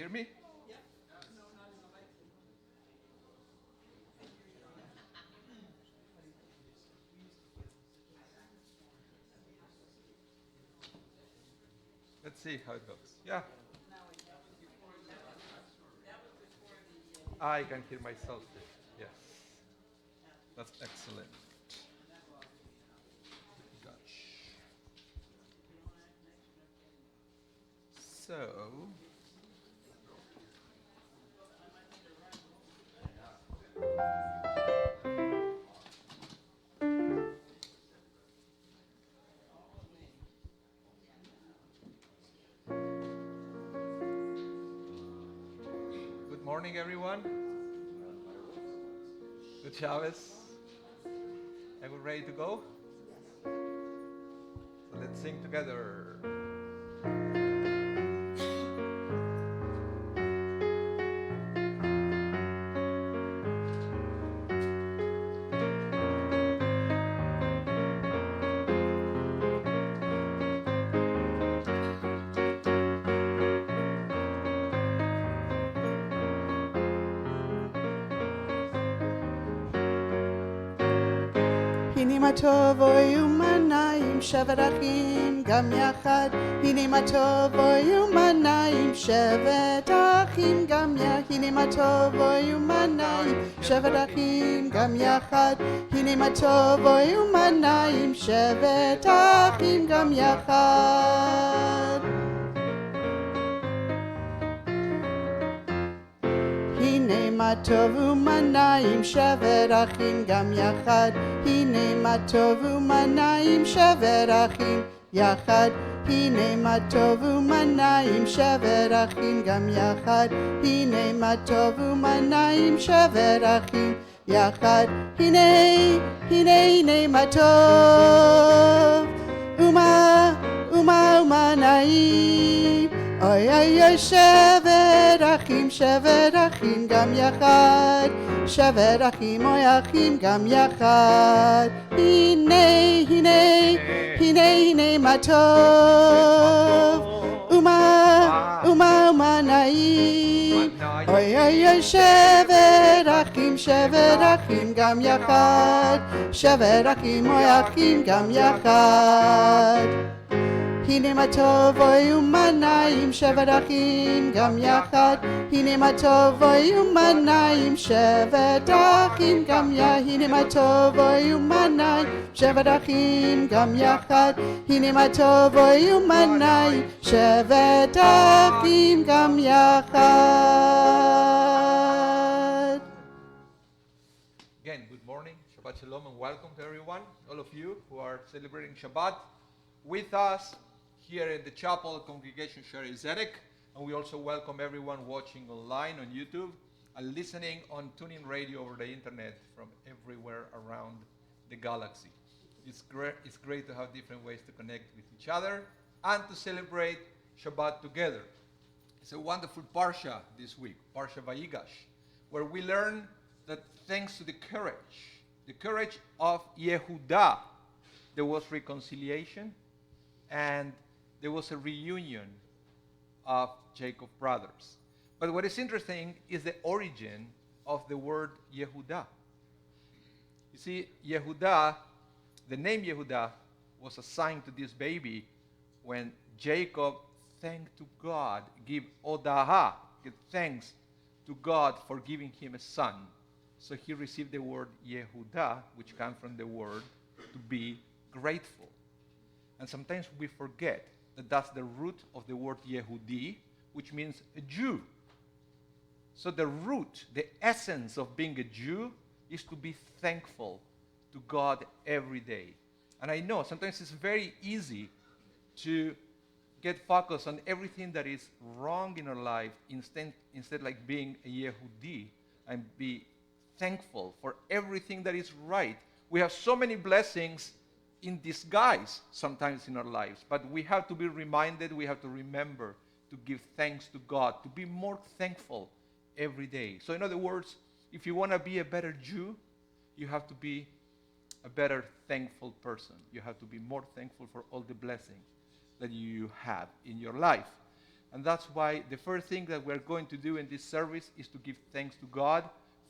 hear me? Let's see how it goes. Yeah, I can hear myself. Yes, that's excellent. Gosh. So, good morning, everyone. Good Shabbos. Are we ready to go? So let's sing together. הנה מה טוב ומנעים שבת אחים גם יחד הנה מה טוב ומנעים שבת אחים גם יחד הנה מה טוב ומנעים שבת אחים גם יחד הנה מה טוב ומנעים שבת אחים גם יחד הנה מה טוב ומנעים שבת אחים גם יחד הנה מה טוב ומנעים שבת אחים יחד הנה מה טוב ומנעים שבת אחים גם יחד הנה מה טוב ומנעים שבת אחים יחד הנה מה טוב ומה נעים אוי אוי אוי שבת אחים גם יחד שבת אחים אוי אחים גם יחד הנה מה טוב ומה נעים אוי אוי אוי שבת אחים גם יחד שבת אחים אוי אחים גם יחד הנה מה טוב ומה נעים שבת אחים גם יחד הנה מה טוב ומה נעים שבת אחים גם יחד הנה מה טוב ומה נעים שבת אחים גם יחד הנה מה טוב ומה נעים שבת אחים גם יחד. Again, good morning, Shabbat Shalom, and welcome to everyone, all of you who are celebrating Shabbat with us here in the chapel congregation Sherry Zedek, and we also welcome everyone watching online on YouTube and listening on tuning radio over the internet from everywhere around the galaxy. It's great to have different ways to connect with each other and to celebrate Shabbat together. It's a wonderful Parsha this week, Parsha Vayigash, where we learn that thanks to the courage of Yehudah, there was reconciliation and there was a reunion of Jacob's brothers. But what is interesting is the origin of the word Yehudah. You see, Yehudah, the name Yehudah was assigned to this baby when Jacob thanked to God, give Odaha, give thanks to God for giving him a son. So he received the word Yehudah, which comes from the word to be grateful. And sometimes we forget that that's the root of the word Yehudi, which means a Jew. So the root, the essence of being a Jew is to be thankful to God every day. And I know sometimes it's very easy to get focused on everything that is wrong in our life instead like being a Yehudi and be thankful for everything that is right. We have so many blessings in disguise sometimes in our lives, but we have to be reminded, we have to remember to give thanks to God, to be more thankful every day. So in other words, if you want to be a better Jew, you have to be a better thankful person. You have to be more thankful for all the blessings that you have in your life. And that's why the first thing that we're going to do in this service is to give thanks to God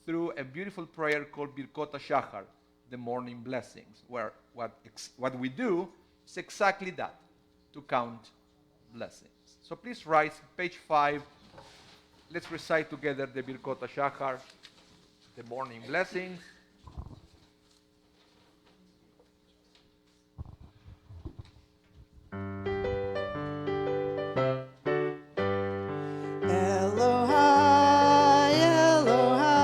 through a beautiful prayer called Birkot HaShachar, the morning blessings, where what we do is exactly that, to count blessings. So please rise, page 5. Let's recite together the Birkot HaShachar, the morning blessings. Elohai, Elohai,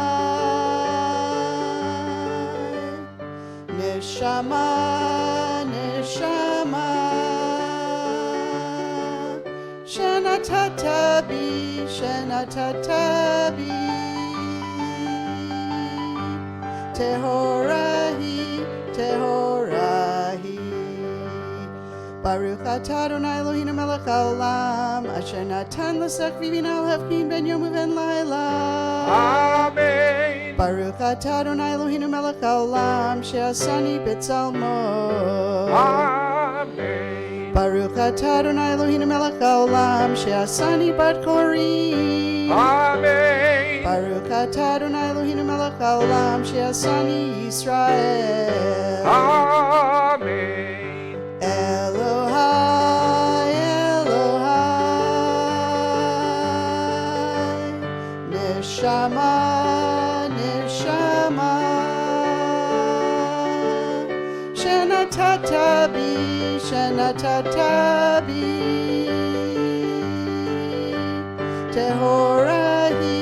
Neshama, Neshama, Shenatatabi, Shenatatabi, Tehorahi, Tehorahi. Baruch atah Adonai Eloheinu melech haolam, asher natan l'sech vivin al hafkin ben yom uven laila. Amen. Baruch atah Adonai Eloheinu melech haolam, she'asani b'tzalmo. Amen. Baruch atah Adonai Eloheinu melech haolam, she'asani bat korim. Amen. Baruch atah Adonai Eloheinu melech haolam, she'asani Yisrael. Amen. Elohai, Elohai, Neshama, Neshama, Shenatatabi, Shenatatabi, Tehorahi,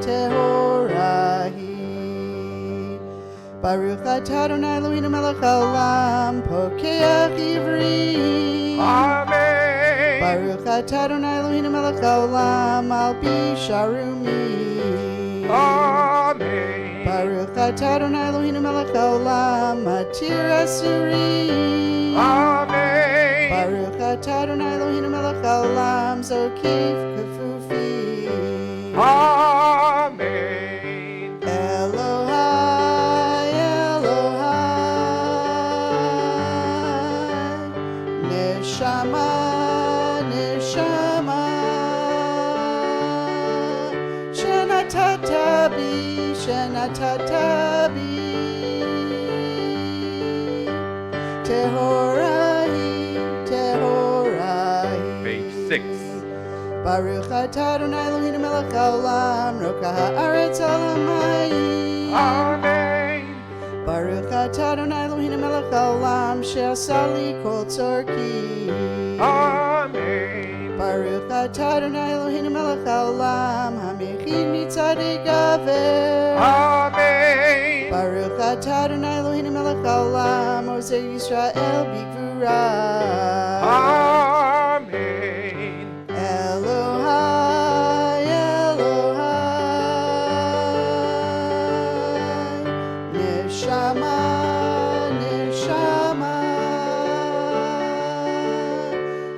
Tehorahi. Baruch atah Adonai Eloheinu melech haolam, pokeach ivri. Amen. Baruch atah Adonai Eloheinu melech haolam, al pi sharumi. Amen. Baruch atah Adonai Eloheinu melech haolam, matir asuri. Amen. Baruch atah Adonai Eloheinu melech haolam, zokif kefufi. Amen. Elohai, Elohai, Neshama, Neshama, Shenatatabi, Shenatatabi, Tehorahi, Tehorahi. Page 6. Baruch atah Adonai Eloheinu melech haolam, roka haaretz alamayim. Amen. Baruch atah Adonai Eloheinu melech haolam, she'asa li kol tzorki. Amen. Baruch atah Adonai Eloheinu melech haolam, hamechin mitzadei gaver. Amen. Baruch atah Adonai Eloheinu melech haolam, ozeh Yisrael bigvura. Amen. Elohai, Elohai, Neshama, Neshama,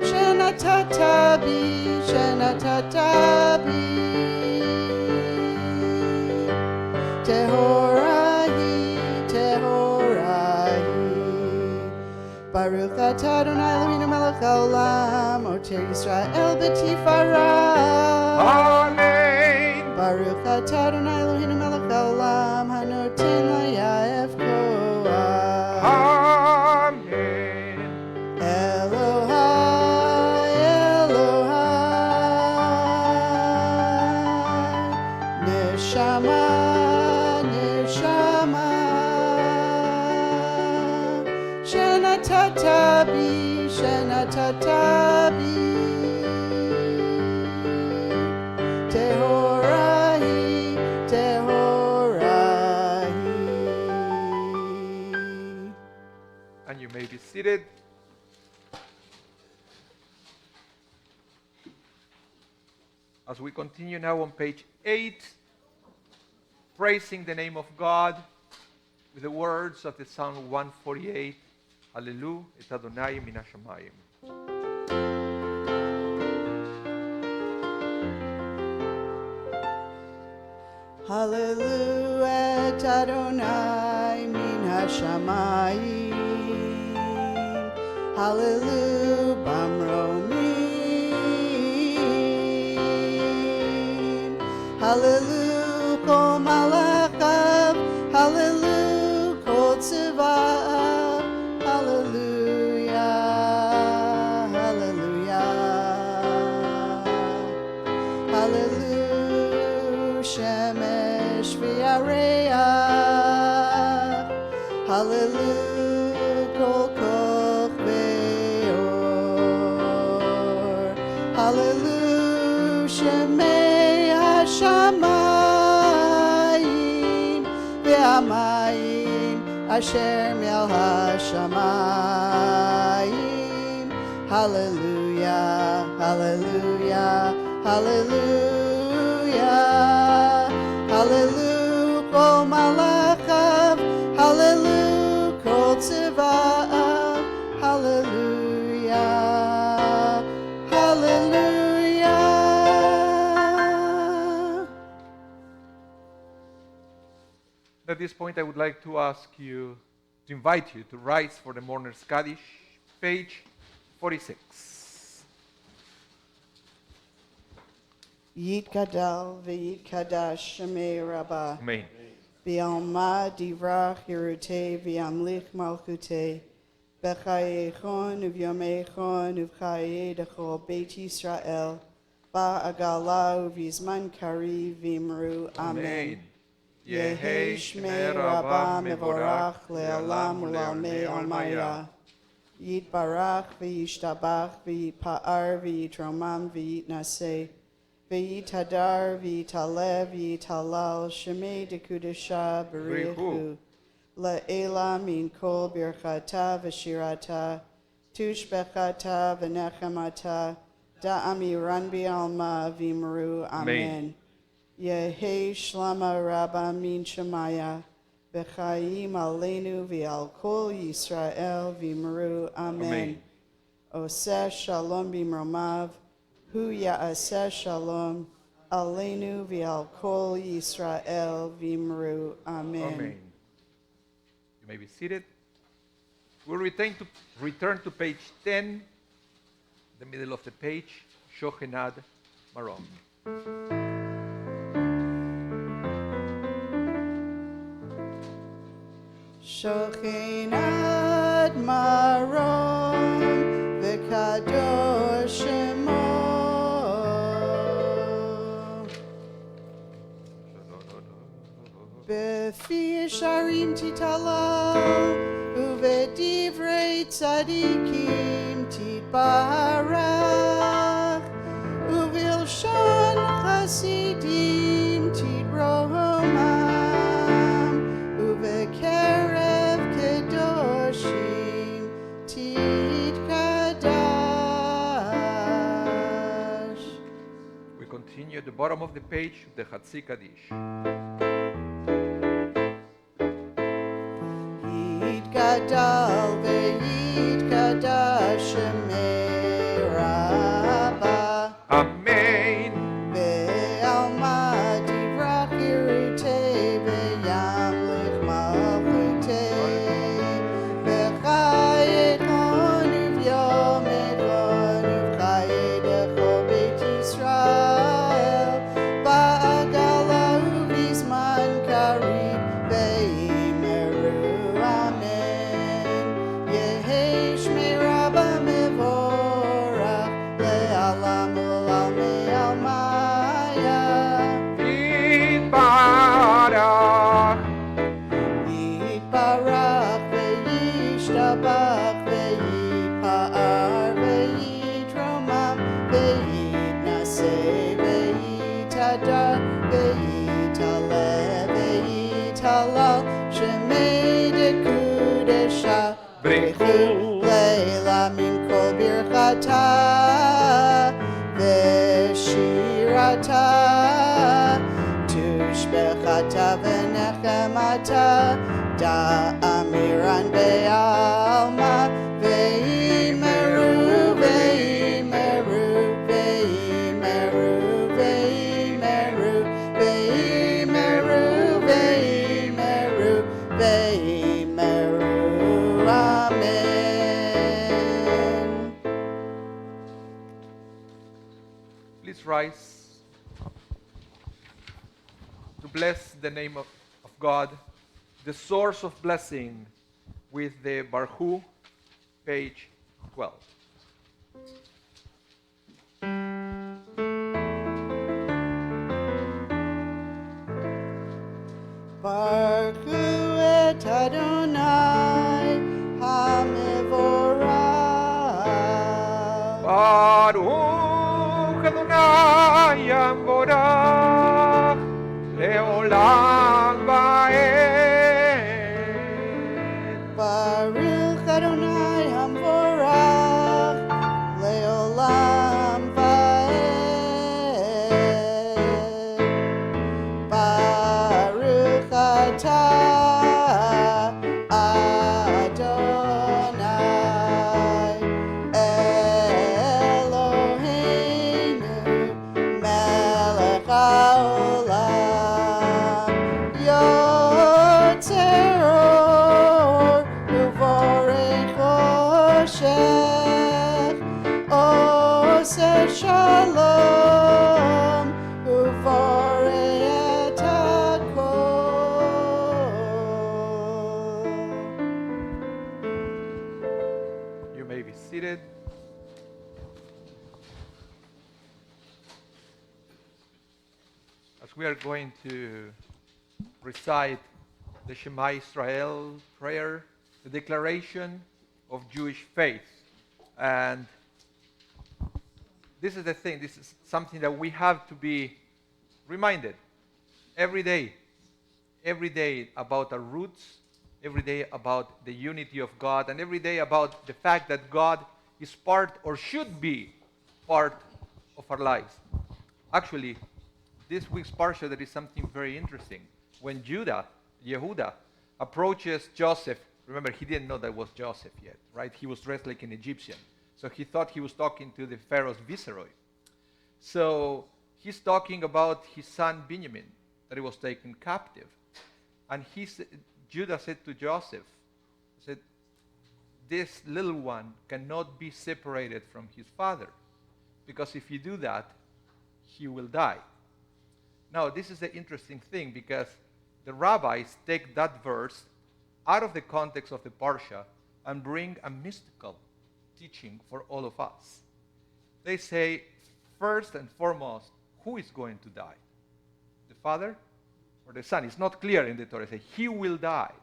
Shenatatabi, Shenatatabi, Tehorahi, Tehorahi. Baruch atah Adonai Eloheinu melech haolam, oter Yisrael b'tifara. Amen. Baruch atah Adonai Eloheinu melech haolam, hanoten laya'ef koach. Amen. Elohai, Elohai, Neshama, Neshama, Shenatatabi, Shenatatabi, Tehorahi, Tehorahi. And you may be seated. As we continue now on page 8, praising the name of God with the words of the Psalm 148, Hallelu et Adonai min hashamayim. Hallelujah et Adonai min hashamayim. Hallelujah bamromim. Hallelujah, kol malachav, hallelujah, kol tziva'av, hallelujah, hallelujah, hallelujah, shemesh v'yareach, hallelujah, kol koch ve'or, hallelujah, shemei hashamayim ve'amayim asher me'al hashamayim, hallelujah, hallelujah, hallelujah, hallelujah, kol malachav, hallelujah, kol tziva'av, hallelujah, hallelujah. At this point, I would like to invite you to rise for the Mourner's Kaddish, page 46. Yitgadal v'yitkadash shemei rabbah. Amen. V'alma divrach yerutei v'yamlich malchutei. B'chayechon uvyomechon uv'chayei dechol Beit Yisrael. Ba'agala uv'yizman kari v'imru. Amen. Yehi shmei rabbah mevorach le'olam u'lalmei almaya. Yitbarach v'yishtabach v'yitpa'ar v'yitromam v'yitnaseh. V'yitadar v'yitaleh v'yitalal shemei dekudesha b'richu. La'ela min kol birchata v'shirata. Tushbechata v'nechemata. Da'amiran bi'alma v'imru. Amen. Yehi shlama rabba min shemaya. V'chayim aleinu v'al kol Yisrael v'imru. Amen. Oseh shalom b'mromav. Hu ya'aseh shalom aleinu v'al kol Yisrael v'imru. Amen. Amen. You may be seated. We'll return to page 10, the middle of the page, Shochenad Marom. Shochenad Marom v'kadosh shemo. Befi yesharim titalau uvedivrei tzadikim titbarach uvilshon chasidim titromam uvekerev kedoshim titkadash. We continue at the bottom of the page, the Chatzi Kaddish. Yitgadal v'yitkadash shemei rabbah. Amen. Ve'alma divrach yerutei ve'yamlich malchutei. V'chayechon uvyomechon uv'chayei dechol Beit Yisrael. Ba'agala uv'yizman kariv ve'imeru. Amen. Yehi shmei rabbah mevorach le'alam u'lalmei almaya. Yitbarach. Yitbarach ve'yishtabach ve'yitpa'ar ve'yitromam ve'yitnaseh ve'yitadar ve'yitaleh ve'yitalal shemei dekudesha B'richu. leila min kol birchata ve'shirata tushbechata v'nechemata da'amiran be'alma ve'imeru ve'imeru ve'imeru ve'imeru ve'imeru ve'imeru ve'imeru. Amen. Please rise. bless the name of God, the source of blessing, with the Barhu, page 12. Baruch et Adonai HaMevorach. Baruch Adonai Amborach Leolam Vaed. Baruch Adonai HaMevorach Leolam Vaed. Baruch atah Adonai Eloheinu melech haolam yotzer or uvorech choshech oseh shalom uvorech et hakol. You may be seated. As we are going to recite the Shema Israel prayer, the declaration of Jewish faith. And this is the thing, this is something that we have to be reminded every day about our roots, every day about the unity of God, and every day about the fact that God is part or should be part of our lives. Actually, this week's parsha, there is something very interesting. When Yehuda, approaches Joseph, remember, he didn't know that was Joseph yet, right? He was dressed like an Egyptian. So he thought he was talking to the Pharaoh's viceroy. So he's talking about his son Benjamin, that he was taken captive. And Judah said to Joseph, said, this little one cannot be separated from his father, because if you do that, he will die. Now, this is the interesting thing, because the rabbis take that verse out of the context of the parsha and bring a mystical teaching for all of us. They say, first and foremost, who is going to die? The father or the son? It's not clear in the Torah. They say, he will die.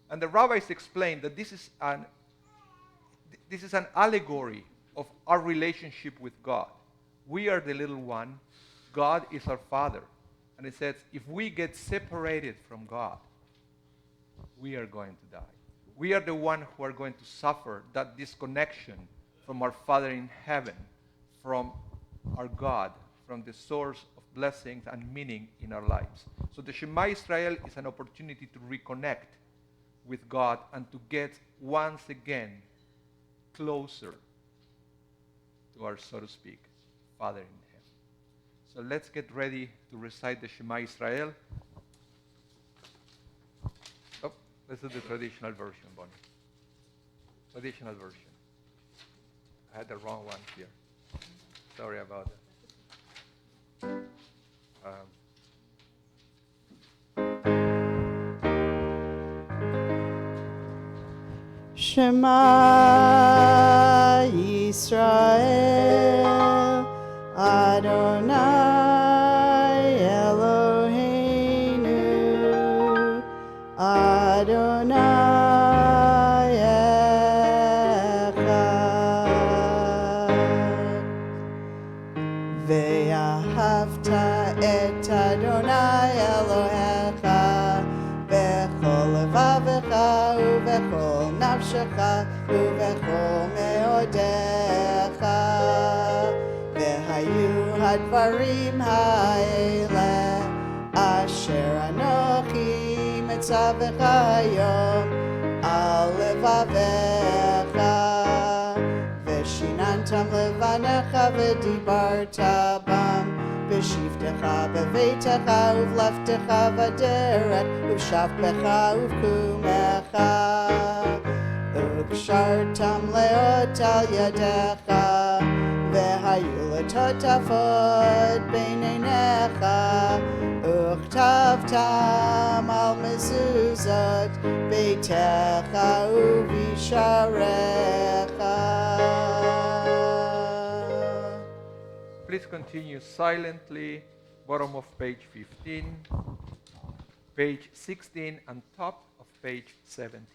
And the rabbis explain that this is an allegory of our relationship with God. We are the little one. God is our father. And it says, if we get separated from God, we are going to die. We are the one who are going to suffer that disconnection from our Father in heaven, from our God, from the source of blessings and meaning in our lives. So the Shema Israel is an opportunity to reconnect with God and to get once again closer to our, so to speak, Father in heaven. So let's get ready to recite the Shema Israel. Oh, this is the traditional version, Bonnie. Traditional version. I had the wrong one here. Sorry about that. Shema Yisrael Adonai Eloheinu Adonai Echad Ve'ahavta et Adonai Elohecha bechol levavecha uvechol nafshecha uvechol meodecha vehayu hadvarim ha'ele asher anochi metzavecha hayom al levavecha veshinantam levanecha v'dibarta bam B'shivtecha b'veitecha uvleftecha v'deret uvshavtecha uvkumecha Ukshartam leot al yadecha היו לטוטפות בין עיניך, וכתבתם על מזוזות ביתך ובשעריך. Please continue silently, bottom of page 15, page 16, and top of page 17.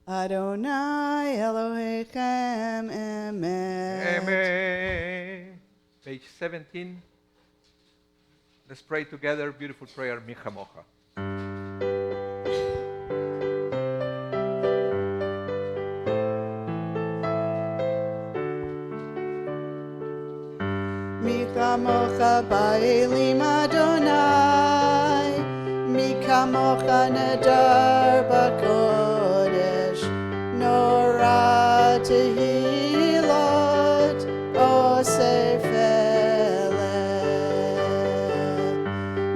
Adonai Elohechem Emet. Amen. Page 17. Let's pray together. Beautiful prayer, Michamocha. Michamocha ba'elim Adonai, Michamocha nedar b'kodesh, Nora tehilot osef eleh.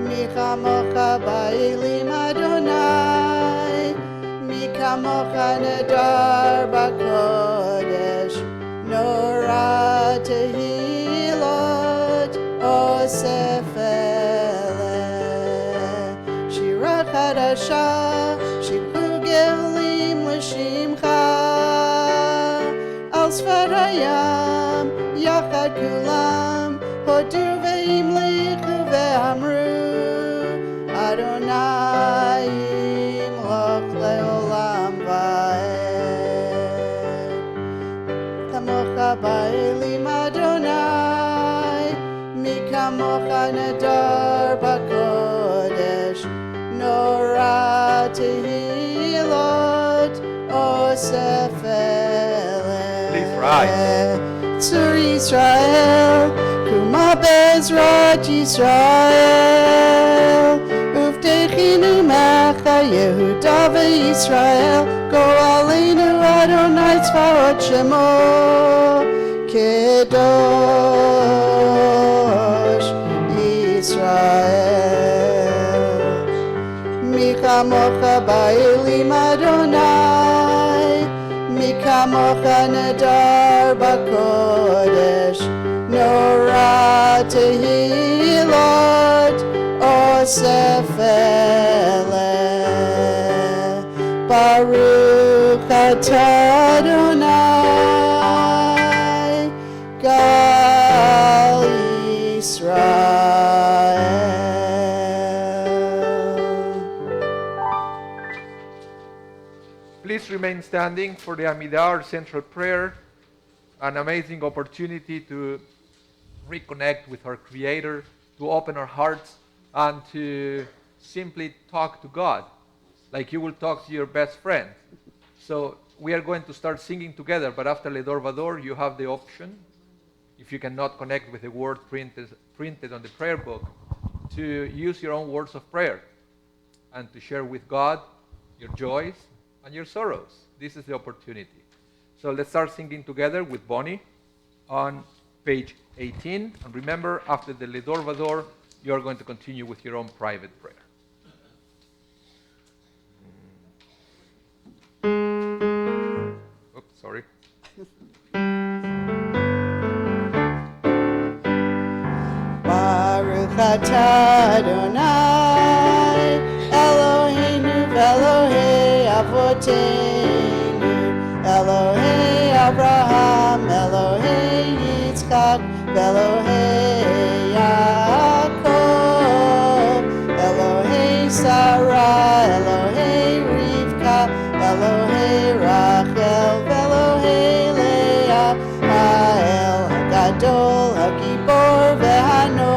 Michamocha ba'elim Adonai, Michamocha nedar b'kodesh, Nora tehilot osef eleh. Shira chadasha, shibhu gelim l'shimcha, al sfar hayam, yachad kulam, hodu ve'imlichu ve'amru, Adonai imloch le'olam va'ed. Kamocha ba'elim Adonai, mi kamocha nedar b'kodesh, Nora tehilot osef eleh. Please rise. Tzur Yisrael, kuma bezrat Yisrael, uvdechinu mecha Yehuda veYisrael, go aleinu Adonai tzvaot shemo, kedosh Yisrael. Michamocha ba'elim Adonai, Michamocha nedar b'kodesh, Nora tehilot osef eleh. Baruch atah Adonai, Gal Yisrael. Please remain standing for the Amidah, our central prayer, an amazing opportunity to reconnect with our Creator, to open our hearts, and to simply talk to God, like you will talk to your best friend. So we are going to start singing together, but after Ledor Vador, you have the option, if you cannot connect with the word printed on the prayer book, to use your own words of prayer and to share with God your joys and your sorrows. This is the opportunity. So let's start singing together with Bonnie on page 18. And remember, after the Ledor Vador, you are going to continue with your own private prayer. Oops, sorry. Baruch atah Adonai, Eloheinu v'Elohei avoteinu, Elohei Abraham, Elohei Yitzchak, v'Elohei Yaakov, Elohei Sarah, Elohei Rivka, Elohei Rachel, v'Elohei Leah, Ha'el HaGadol, HaGibor, v'Hano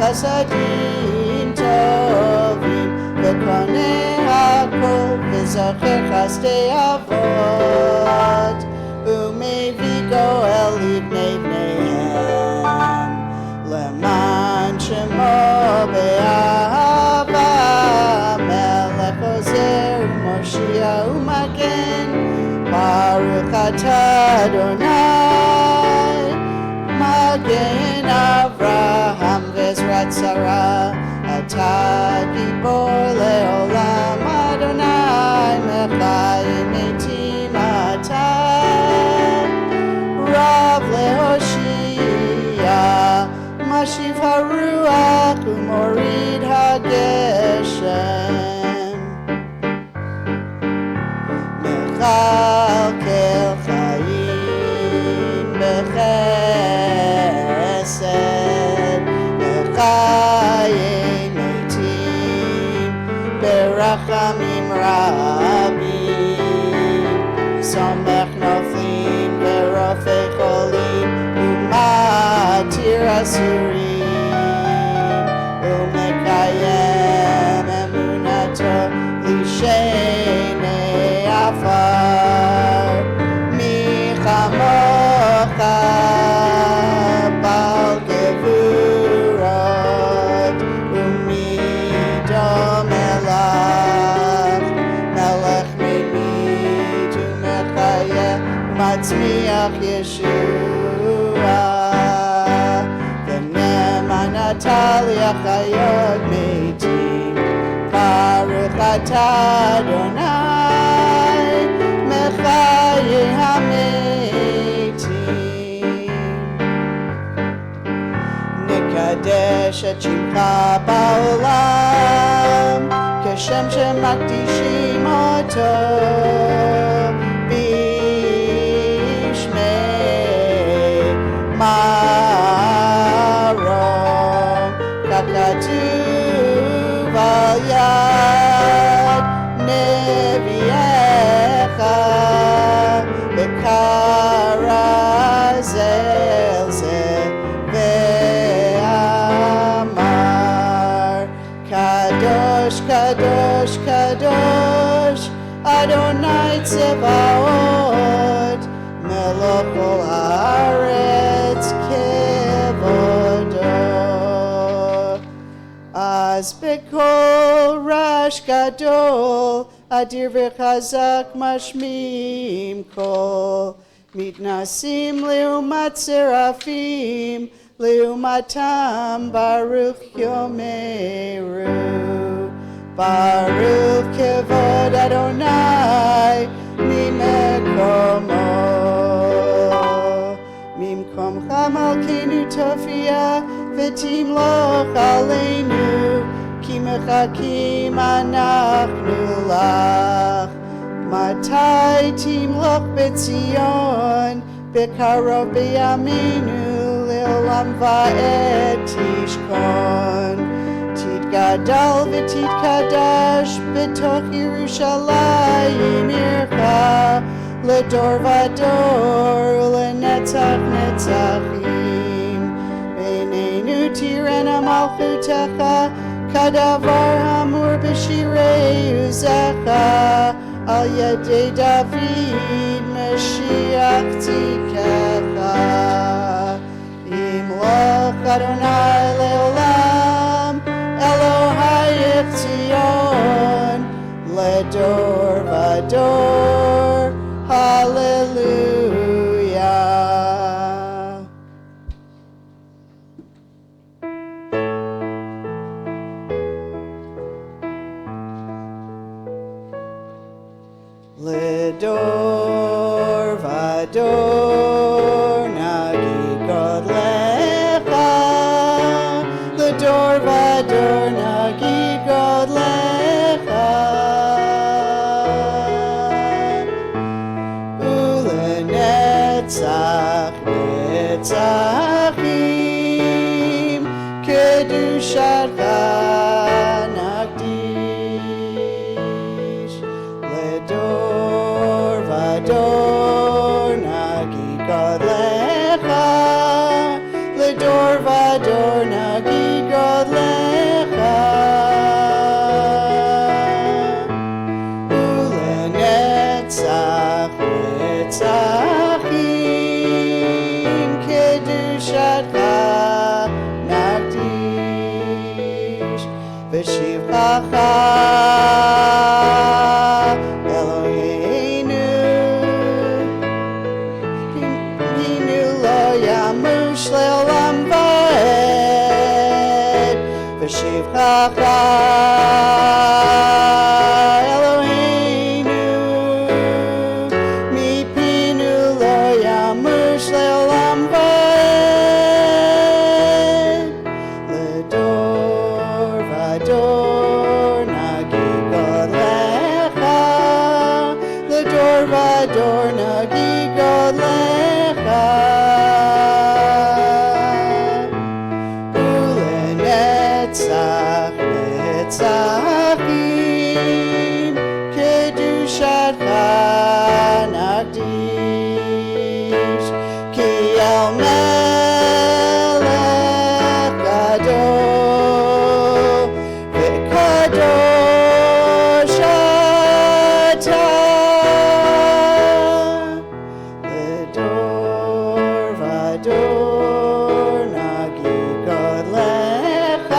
חסדים טובים וקונה הכל וזוכר חסדי אבות ומביא גואל לבני בניהם למען שמו באהבה מלך עוזר ומושיע ומגן ברוך אתה אדוני מגן אברהם ועזרת שרה אתה גיבור לעולם אדוני מחיים מתים אתה רב להושיע משיב הרוח ומוריד הגשם מכלכל חיים בחסד מחיי מתים ברחמים רבים סומך נופלים ורופא חולים ומתיר אסורים ומקיים אמונתו לשני עפר מי כמוך בעל גבורות ומי דומה לך מלך ממית ומחיה ומצמיח ישועה ונאמן אתה להחיות מתים ברוך אתה אדוני מחיי המתים נקדש את שמך בעולם כשם שמקדישים אותו בשמי מרום ככתוב על יד נביאך וקרא זה אל זה ואמר קדוש קדוש קדוש אדוני צבאות מלוך כל הארץ כבודו אז בקול רעש גדול אדיר וחזק משמיעים קול מתנסים לעומת שרפים לעומתם ברוך יאמרו ברוך כבוד אדוני ממקומו ממקומך מלכנו תופיע ותמלוך עלינו כי מחכים אנחנו לך מתי תמלוך בציון בקרוב בימינו לעולם ועד תשכון תתגדל ותתקדש בתוך ירושלים עירך לדור ודור לנצח נצחים בינינו תירנה מלכותך כדבר האמור בשירי עוזך על ידי דוד משיח צדקך ימלוך אדוני לעולם אלוהיך ציון לדור ודור הללויה לדור ודור נגיד גודלך לדור ודור נגיד גודלך ולנצח נצחים קדושתך נקדיש לדור ודור נגיד גודלך לדור ודור נגיד גודלך לנצחים קדושתך נקדיש ושבחך אלוהינו פינו לא ימוש לעולם ועד ושבחך נצחים קדושתך נקדיש כי אל מלך גדול וקדוש אתה לדור ודור נגיד גודלך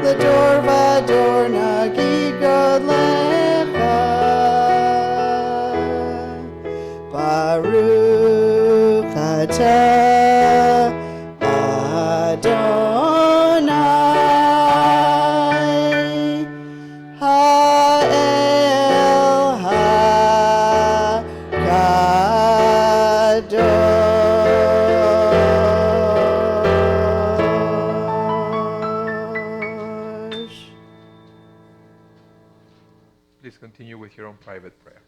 לדור ודור נגיד גודלך ברוך אתה אדוני האל הקדוש. Please continue with your own private prayer.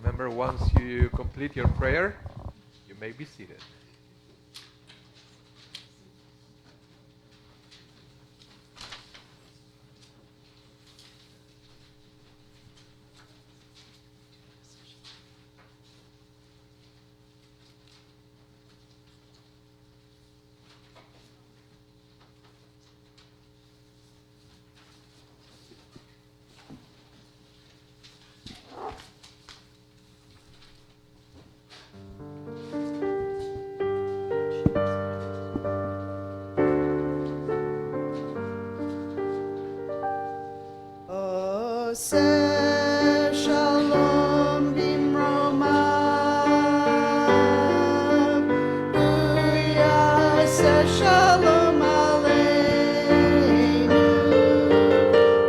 Remember, once you complete your prayer, you may be seated. עושה שלום במרומיו, הוא יעשה שלום עלינו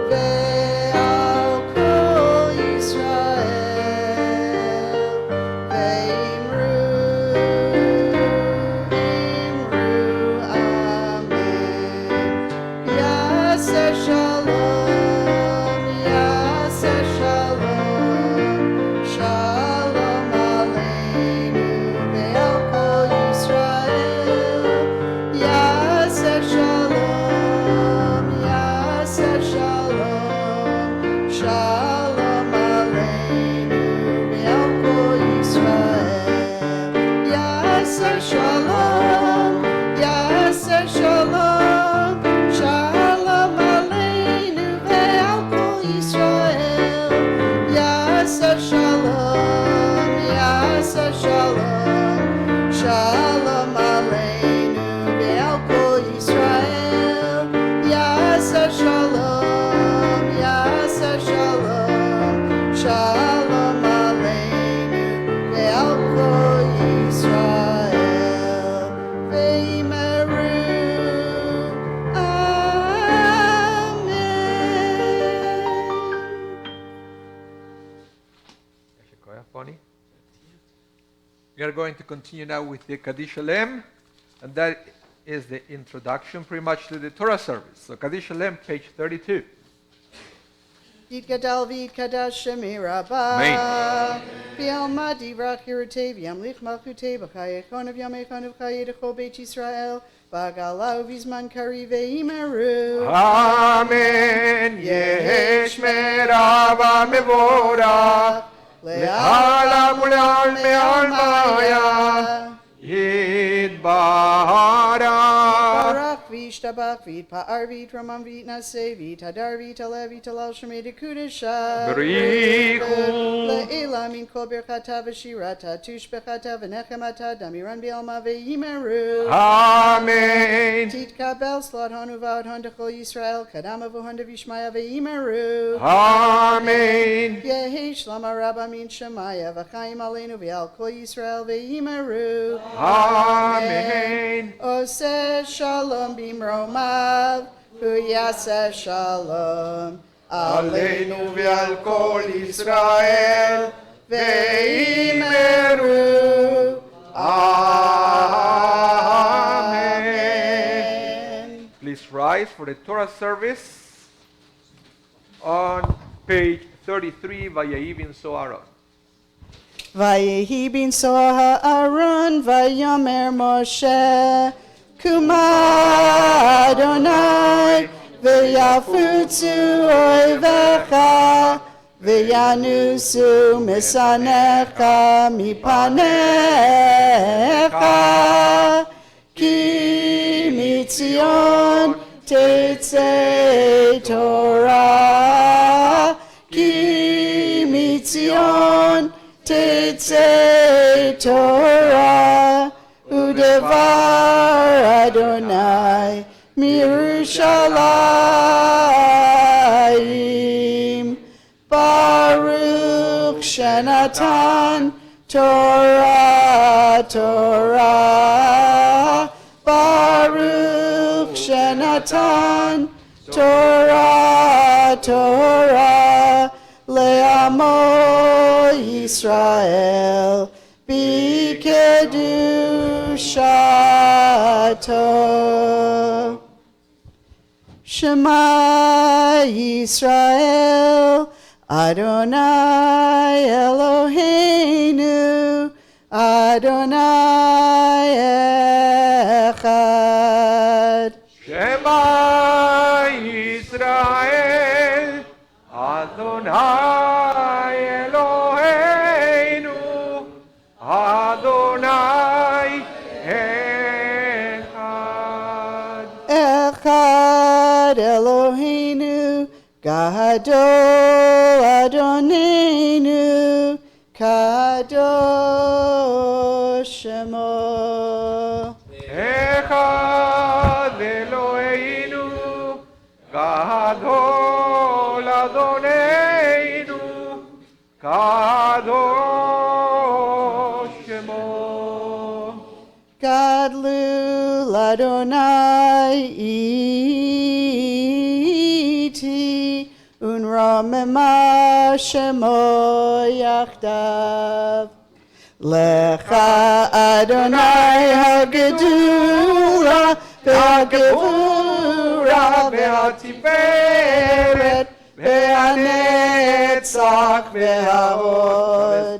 ועל כל ישראל, ואמרו אמן. יעשה שלום שלום עלינו ועל כל ישראל, are going to continue now with the Kaddish Shalem, and that is the introduction pretty much to the Torah service. So Kaddish Shalem, page 32. Yitgadal v'yitkadash shemi rabba. V'yalma divrach yirutei v'yamlich malchutei b'chayechonav yamechonav chayedecho beit Yisrael. V'agalau v'zman kari ve'imeru. Amen. Yesh merava mevorach. Le'alam u'le'al me'al maya. Yitbarach. Barak v'yishtabach v'yitpa'ar v'yitramam v'yitnaseh v'yitadar v'yitaleh v'yitalal shemei dekudesha. B'richu. Le'ela min kol birchata v'shirata tushbechata v'nechemata damiran b'alma ve'imeru. Amen. Titkabel slot honu v'adhon dechol Yisrael kadama v'honda v'yishmaya ve'imeru. Amen. Yehi shlama rabba min shemaya v'chaim aleinu v'al kol Yisrael ve'imeru. Amen. Oseh shalom bimromav, hu yaseh shalom aleinu v'al kol Yisrael ve'imeru. Amen. Please rise for the Torah service on page 33, Vayehi bin Soaron. Vayehi bin Soha Aaron, Vayomer Moshe, Kuma Adonai, V'yafutzu oivecha, V'yanusu misanecha mipanecha, Ki mitzion tetzei Torah, Ki mitzion Tetzei Torah, Udevar Adonai Mirushalayim, Baruch Shenatan Torah, Torah, Baruch Shenatan Torah, Torah, Le'amo Yisrael b'kedushato. Shema Yisrael, Adonai Eloheinu, Adonai Echad. Shema Yisrael, Adonai Eloheinu, Adonai Echad. Echad Eloheinu, Gadol Adonenu, Kadosh Shemo. Echad Eloheinu, Gadol Adonenu, Kadosh Shemo. Gadlu Adonai iti, unromema Shemo yachdav. Lecha Adonai hagedula, v'hagevura, v'hatiferet, v'hanetzach, v'hahod.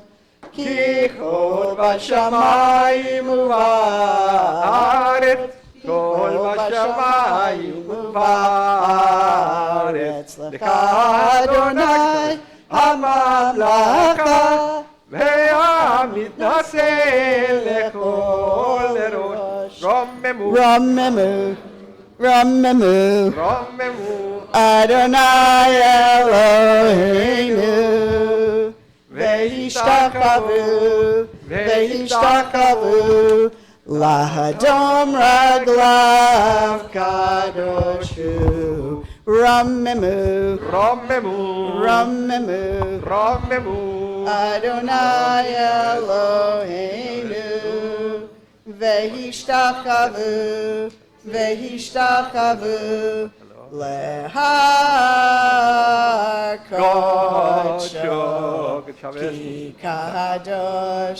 Ki chol b'shamayim u'va'aretz, chol b'shamayim u'va'aretz. Lecha Adonai hamamlacha, והמתנשא לכל ראש. רוממו, רוממו, רוממו, רוממו, Adonai Eloheinu, והשתחוו, והשתחוו, להדום רגליו קדוש הוא. רוממו, רוממו, רוממו, רוממו, Adonai Eloheinu, והשתחוו, והשתחוו, להר קודשו, כי קדוש,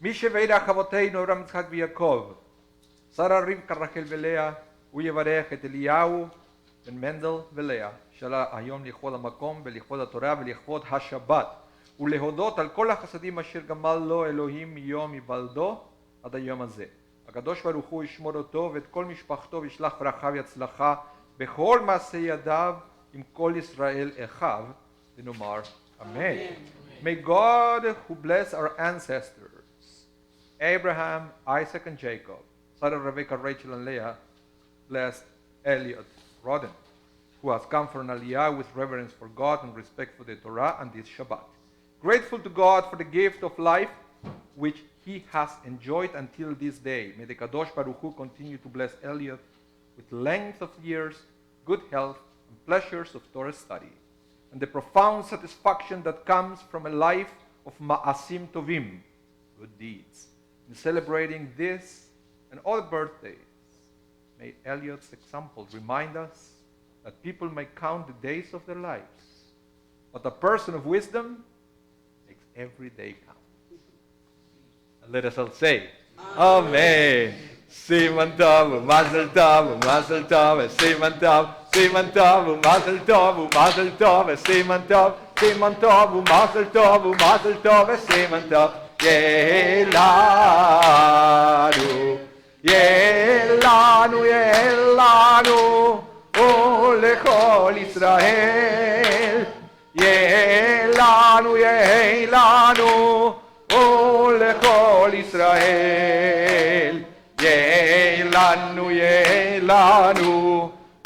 מי שברך אבותינו אברהם יצחק ויעקב, שרה רבקה רחל ולאה, הוא יברך את אליהו בן מנדל ולאה, שעלה היום לכבוד המקום ולכבוד התורה ולכבוד השבת, ולהודות על כל החסדים אשר גמל לו אלוהים מיום היוולדו עד היום הזה. הקדוש ברוך הוא ישמור אותו ואת כל משפחתו וישלח ברכה והצלחה בכל מעשה ידיו עם כל ישראל אחיו, ונאמר אמן. May God who bless our ancestors, Abraham, Isaac and Jacob, Sarah, Rebecca, Rachel and Leah, bless Elliot Rodden, who has come for an aliyah with reverence for God and respect for the Torah and this Shabbat. Grateful to God for the gift of life which he has enjoyed until this day. May the Kadosh Baruch Hu continue to bless Elliot with length of years, good health, and pleasures of Torah study, and the profound satisfaction that comes from a life of ma'asim tovim, good deeds. In celebrating this and all birthdays, may Elliot's example remind us that people may count the days of their lives, but a person of wisdom makes every day count. And let us all say, Amen. Siman tov, mazel tov, mazel tov, siman tov, siman tov, mazel tov, mazel tov, siman tov, siman tov, mazel tov, mazel tov, siman tov. Yelanu, yelanu, yelanu, oh lechol Israel. Yelanu, yelanu, oh lechol Israel. Yelanu, yelanu,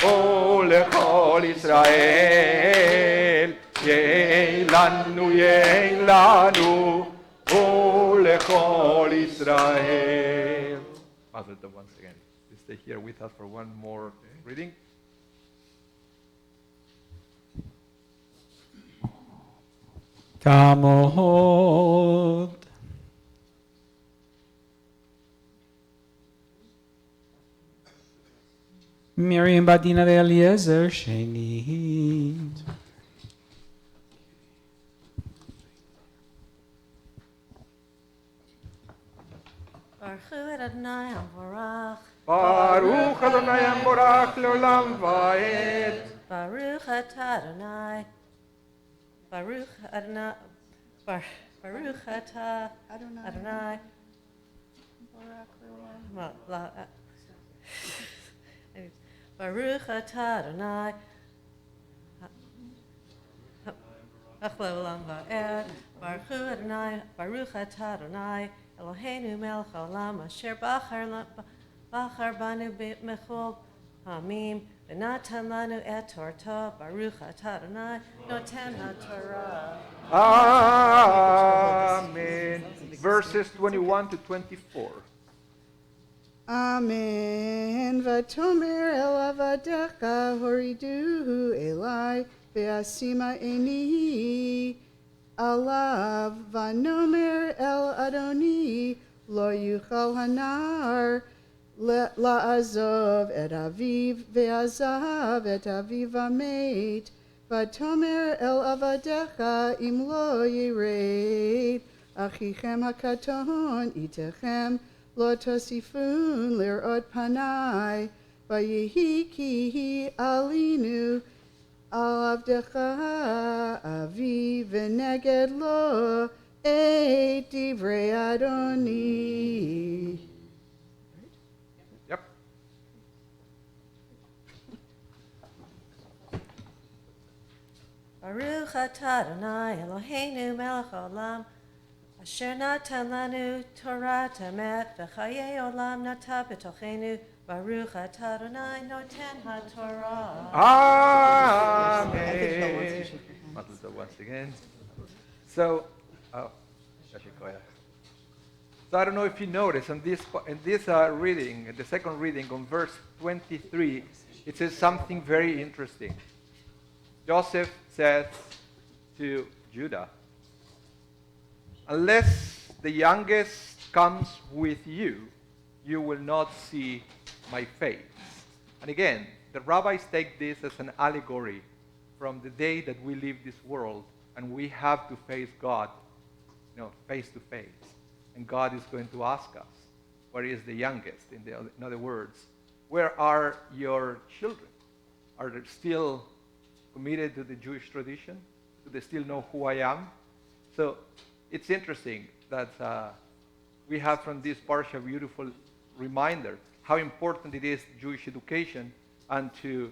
oh lechol Israel. Yelanu, yelanu, oh lechol Israel. Mazel tov once again. Please stay here with us for one more reading. Kamod. Miriam Badina de Eliezer Shenit. Baruch Adonai Hamorach. Baruch Adonai Hamorach leolam vaed. Baruch atah Adonai. Baruch Adonai. Baruch atah Adonai. Baruch atah Adonai. Achleolam vaed. Baruch Adonai. Baruch atah Adonai. Eloheinu melech haolam asher bachar banu b'mechol hamim v'natan lanu et torto. Baruch atah Adonai noten haTorah. Amen. Verses 21 to 24. Amen. Vatomer el avadecha horiduhu elai ve'asima eni alav vanomer el Adoni lo yuchal hanar la'azov et aviv ve'azav et aviv amet vatomer el avadecha im lo yired achichem hakaton itechem lo tosifun lirot panai vayihi ki alinu al avdecha avi v'neged lo et divrei Adoni. Yep. Baruch atah Adonai Eloheinu melech haolam asher natan lanu Torah tamet v'chayei olam nata b'tochenu. Baruch atah Adonai noten haTorah. Amen. Mazel tov once again. So, so I don't know if you notice in this reading, the second reading on verse 23, it says something very interesting. Joseph says to Judah, unless the youngest comes with you, you will not see my face. And again, the rabbis take this as an allegory from the day that we leave this world and we have to face God, face to face. And God is going to ask us, where is the youngest? In other words, where are your children? Are they still committed to the Jewish tradition? Do they still know who I am? So it's interesting that we have from this parsha a beautiful reminder how important it is Jewish education and to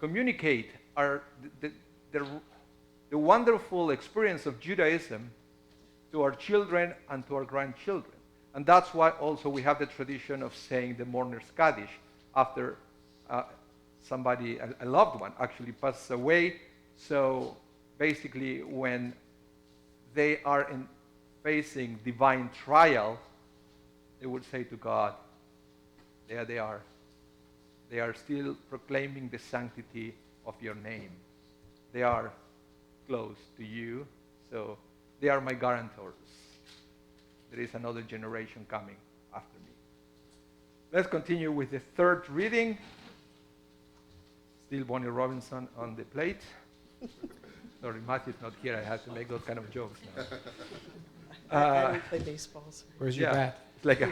communicate the wonderful experience of Judaism to our children and to our grandchildren. And that's why also we have the tradition of saying the mourner's Kaddish after somebody, a loved one, actually passes away. So basically when they are facing divine trial, they would say to God, there they are. They are still proclaiming the sanctity of your name. They are close to you, so they are my guarantors. There is another generation coming after me. Let's continue with the third reading. Still Bonnie Robinson on the plate. Sorry, Matthew's not here. I have to make those kind of jokes now. I don't play baseball. So. Where's your bat? It's like I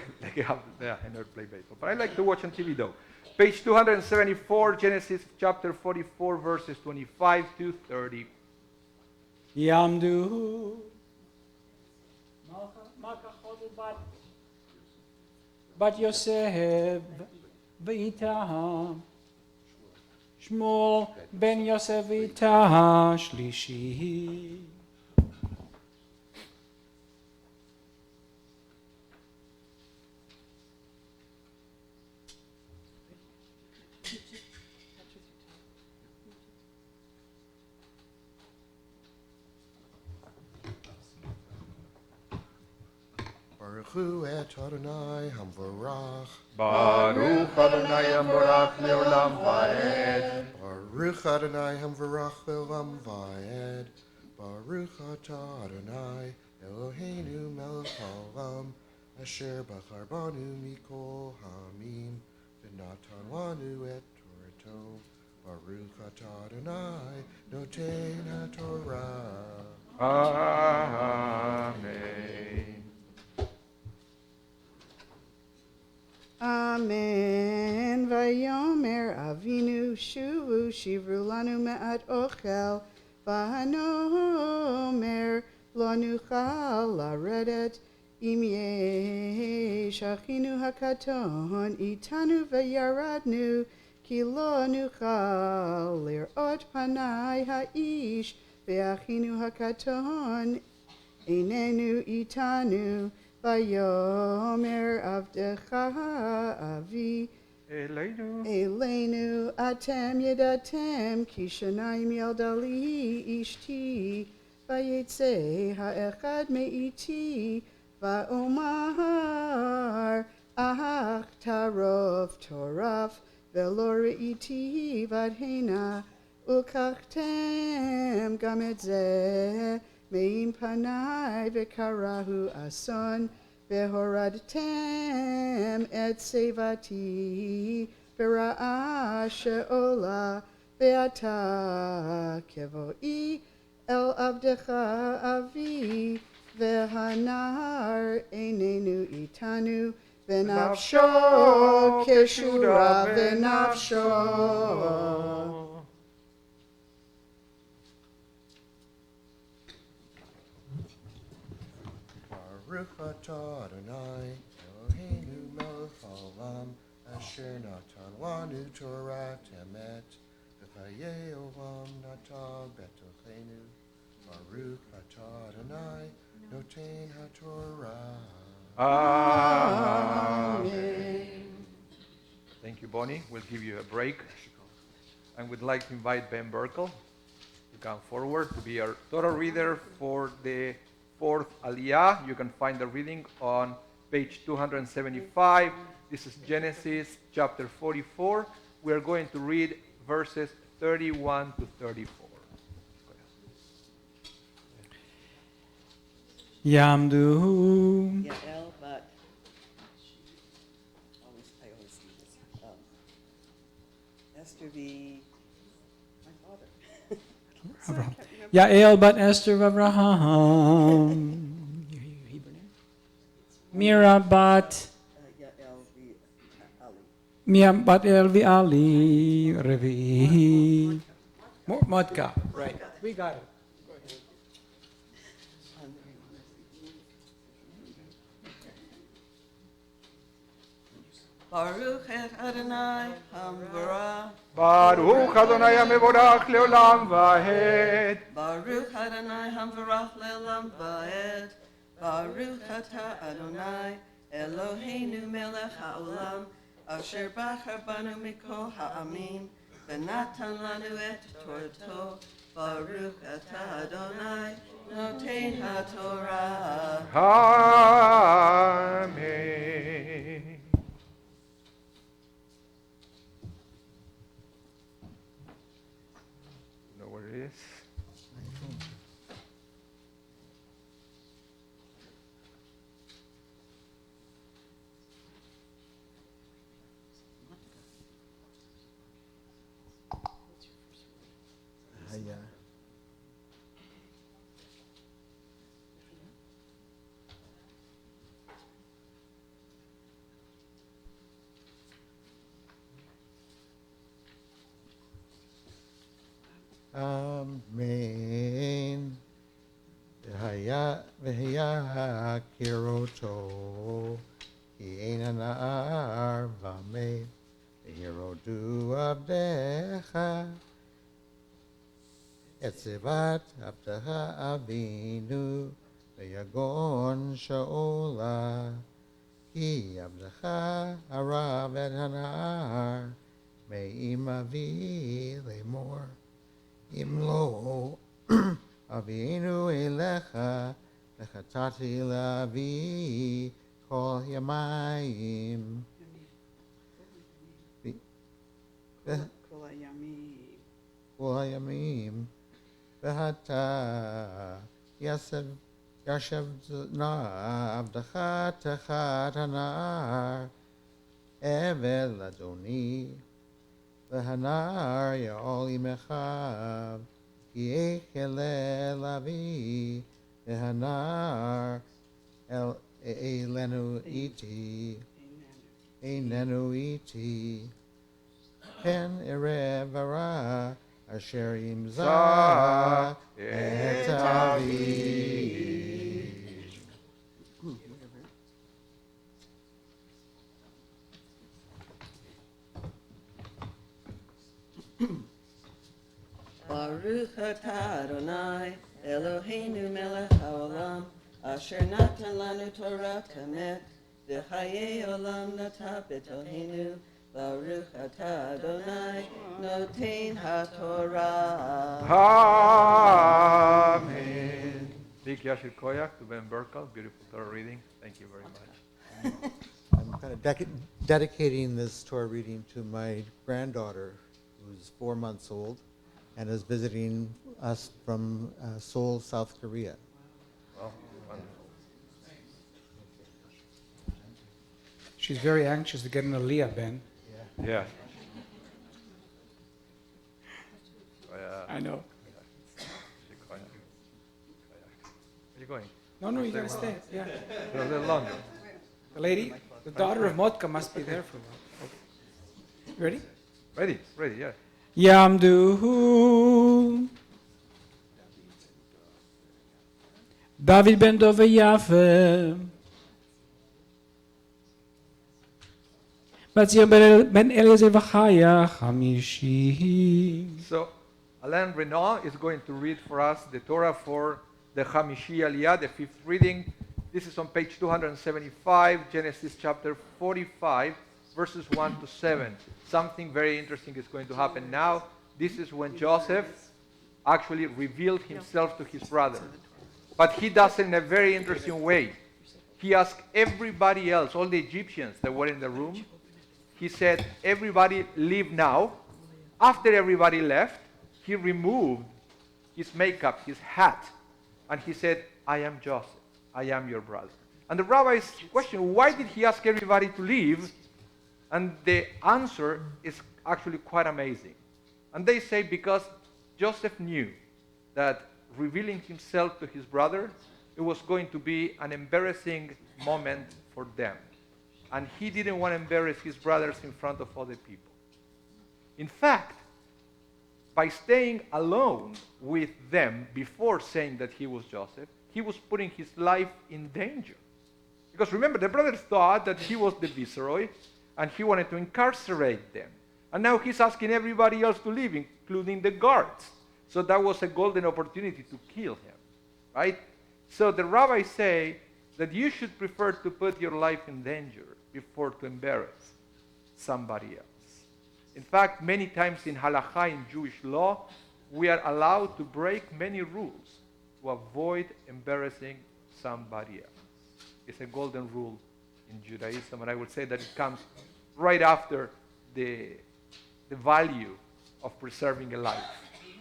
never play baseball. But I like to watch on TV though. Page 274, Genesis chapter 44, verses 25 to 30. Yamdu. Bat Yosef v'ita Shmuel ben Yosef v'ita Shlishi. Baruch et Adonai Hamvarach. Baruch Adonai Hamvarach leolam vaed. Baruch Adonai Hamvarach leolam vaed. Baruch atah Adonai Eloheinu melech haolam asher bachar banu mikol hamim v'natan lanu et Torato. Baruch atah Adonai noten haTorah. Amen. Amen. Vayomer Avinu shuvu shivru lanu me'at ochel v'hanomer lo nuchal laredet im yesh achinu hakaton itanu v'yaradnu ki lo nuchal lirot panai ha'ish ve'achinu hakaton einenu itanu Vayomer avdecha avi Eleinu atem yedatem kishanayim yaldali ishti vayetze ha'echad me'iti va'omar ach tarof toraf velo re'iti vadhena ukachtem gam et zeh Me'im panai v'karahu ason v'horadtem et sevati v'ra'a she'ola v'ata kevo'i el avdecha avi v'hanar einenu itanu v'nafsho keshura v'nafsho. Baruch atah Adonai Eloheinu melech haolam asher natan lanu Torah emet v'chayei olam natan betochenu. Baruch atah Adonai noten haTorah. Amen. Thank you, Bonnie. We'll give you a break. And we'd like to invite Ben Burkle to come forward to be our Torah reader for the fourth Aliyah. You can find the reading on page 275. This is Genesis chapter 44. We are going to read verses 31 to 34. Yamdu. Yael, but I always see this. Esther v. My father. So I can't remember. Yael bat Esther v'Avraham. Your Hebrew name? Mira bat Elvi Ali Revi. Modka. Right. We got it. Baruch et Adonai Hamvara. Baruch Adonai Mevorach Leolam Vahed. Baruch Adonai Hamvarach Le'olam Va'ed. Baruch Ata Adonai Eloheinu Melech HaOlam Asher Bachar Banu Mikol Ha'amim V'natan Lanu et Torto. Baruch Ata Adonai Noten HaTorah. Amen. Know where it is? Amen. V'haya kiroto ki ein anar v'amed v'hirodu avdecha etzivat avdecha avinu v'yagon sha'ola ki avdecha harav et hanar me'im avi lemor Imlo Avinu Elecha Lechatati Lavi Kol Yamayim Kol Yamim V'hata Yashev Na Avdacha Techat Hanar Evel Adoni V'hanar ya'ol imechav Yechele lavi V'hanar Elenu iti Pen erev ara Asher imza et avi Baruch atah Adonai Eloheinu melech haolam Asher natan lanu Torah temet V'chayei olam nata b'tohenu Baruch atah Adonai noten haTorah. Amen. Big Yashir Koyak to Ben Berkel. Beautiful Torah reading. Thank you very much. I'm kind of dedicating this Torah reading to my granddaughter, who's 4 months old, and is visiting us from Seoul, South Korea. Well, wonderful. She's very anxious to get an Aliyah, Ben. Yeah. I know. Where are you going? No, you gotta stay. Yeah. A little longer. The lady, the daughter of Motka must be there for a while. You ready? Ready, yeah. Yamdu David ben Dove Yafe Batzia ben Eliezer Vachaya Hamishi. So, Alain Renaud is going to read for us the Torah for the Hamishi Aliyah, the fifth reading. This is on page 275, Genesis chapter 45, verses 1 to 7. Something very interesting is going to happen now. This is when Joseph actually revealed himself to his brother. But he does it in a very interesting way. He asked everybody else, all the Egyptians that were in the room, he said, everybody leave now. After everybody left, he removed his makeup, his hat, and he said, I am Joseph. I am your brother. And the rabbis question, why did he ask everybody to leave? And the answer is actually quite amazing. And they say because Joseph knew that revealing himself to his brother, it was going to be an embarrassing moment for them. And he didn't want to embarrass his brothers in front of other people. In fact, by staying alone with them before saying that he was Joseph, he was putting his life in danger. Because remember, the brothers thought that he was the viceroy and he wanted to incarcerate them. And now he's asking everybody else to leave, including the guards. So that was a golden opportunity to kill him, right? So the rabbis say that you should prefer to put your life in danger before to embarrass somebody else. In fact, many times in halakha, in Jewish law, we are allowed to break many rules to avoid embarrassing somebody else. It's a golden rule in Judaism, and I would say that it comes right after the value of preserving a life.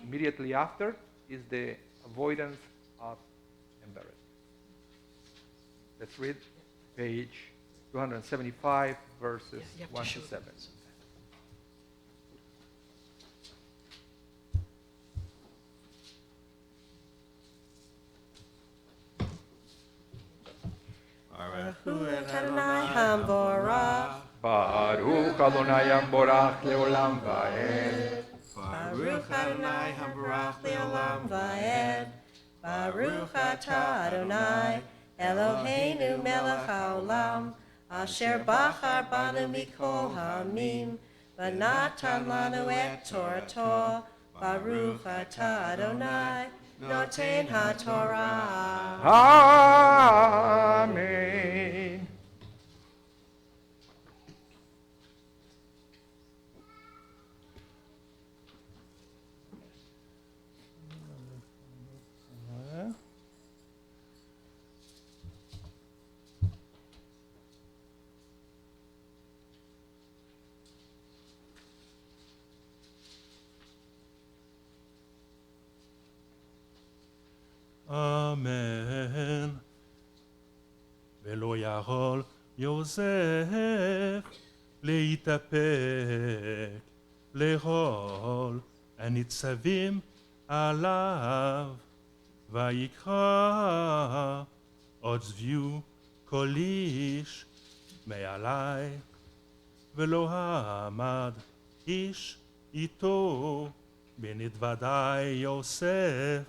Immediately after is the avoidance of embarrassment. Let's read page 275, verses 1 to 7. Baruch Adonai Hamborach. Baruch Adonai Hamborach leolam va'ed. Baruch Adonai Hamborach leolam va'ed. Baruch atah Adonai Eloheinu melech haolam asher bachar banu mikol ha'amim v'natan lanu et Torato. Baruch atah Adonai noten haTorah. Amen. אמן. ולא יכול יוסף להתאפק לכל הניצבים עליו, ויקרא עוד צביעו כל איש מעלי, ולא עמד איש איתו, בנתוודאי יוסף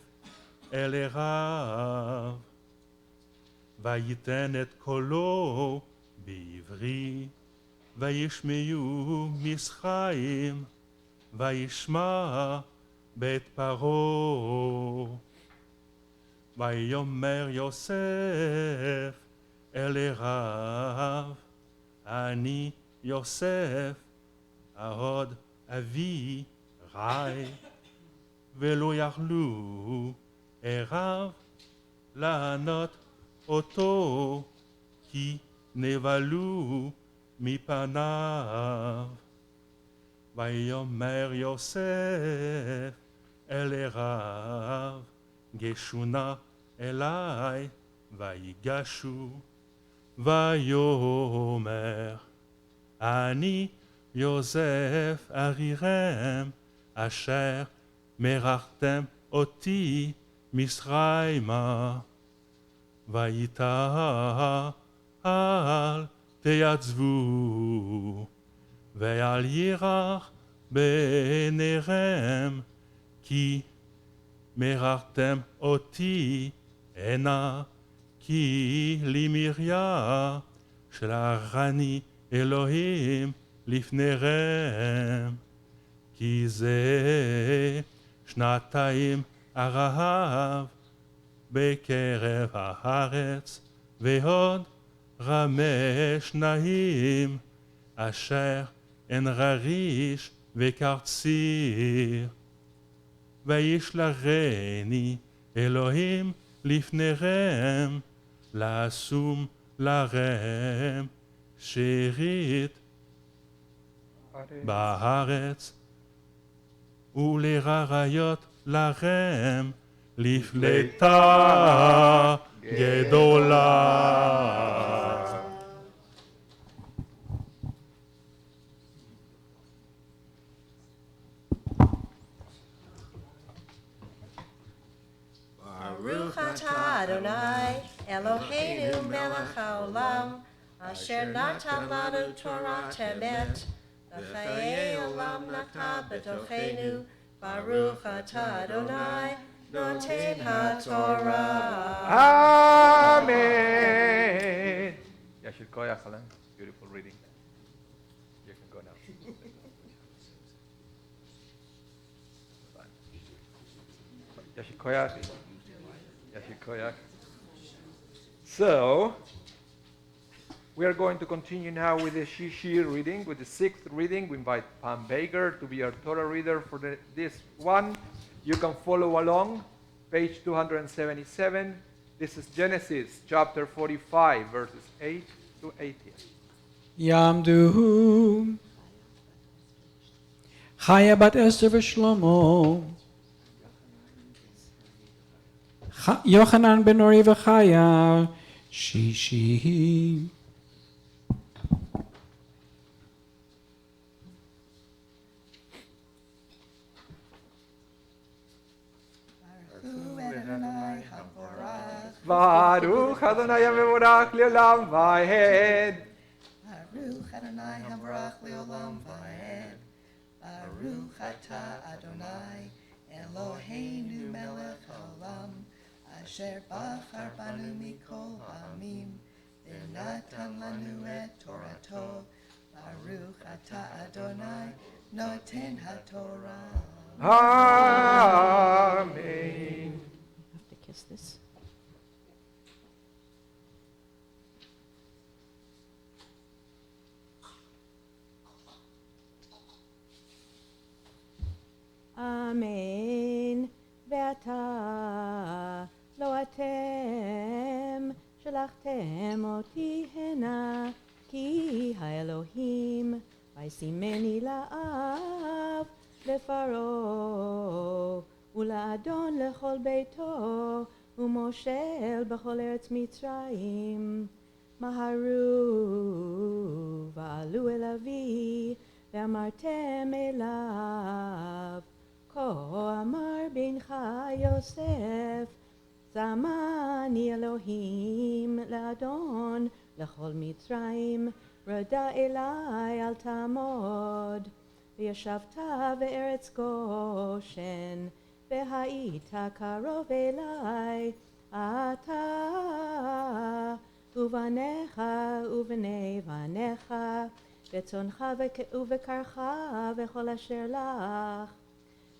אל אחיו, ויתן את קולו בעברי, וישמעו מצרים, וישמע בית פרעה. ויאמר יוסף אל אחיו, אני יוסף, ההוד אבי רעי, ולא יכלו אחיו לענות אותו, כי נבהלו מפניו. ויאמר יוסף אל אחיו, גשו נא אלי, ויגשו. ויאמר, אני יוסף אחיכם, אשר מרחתם אותי מצרימה. ויתר אל תעצבו, ואל ירח בעיניכם, כי מרחתם אותי הנה, כי למריה שלחני אלוהים לפניכם. כי זה שנתיים הרעב בקרב הארץ, ועוד 5 שנים אשר אין רריש וקרציר. וישלחני אלוהים לפניכם, לשום לכם שארית בארץ, ולרעיות לכם לפלטה גדולה. Baruch atah Adonai Eloheinu melech haolam Asher natan lanu Torah temet, v'chayei olam nata b'tochenu, Baruch atah Adonai, noten haTorah. Amen. Yashir Koyach, Alan. Beautiful reading. You can go now. Yashir Koyach. Yashir Koyach. So, we are going to continue now with the Shishi reading, with the 6th reading. We invite Pam Baker to be our Torah reader for this one. You can follow along, page 277. This is Genesis chapter 45, verses 8 to 18. Yamdu Chaya bat Esther v'Shlomo Yochanan ben Ori v'Chaya Shishi Baruch Adonai Mevorach Leolam Vahed. Baruch Adonai Habarach Leolam Vaed. Baruch Atah Adonai Eloheinu Melech Haolam Asher Bachar Banu Mikol Ha'amim V'natan Lanu Et Torato. Baruch Atah Adonai Noten HaTorah. Amen. Have to kiss this. Amen. ואתה לא אתם שלחתם אותי הנה, כי האלוהים וישימני לאב לפרעה ולאדון לכל ביתו ומושל בכל ארץ מצרים. מהרו ועלו אל אבי ואמרתם אליו, כה אמר בנך יוסף, זמני אלוהים לאדון לכל מצרים, רדה אלי אל תעמוד. וישבת בארץ גושן, והיית קרוב אלי, אתה ובניך ובני בניך, וצאנך ובקרך וכל אשר לך.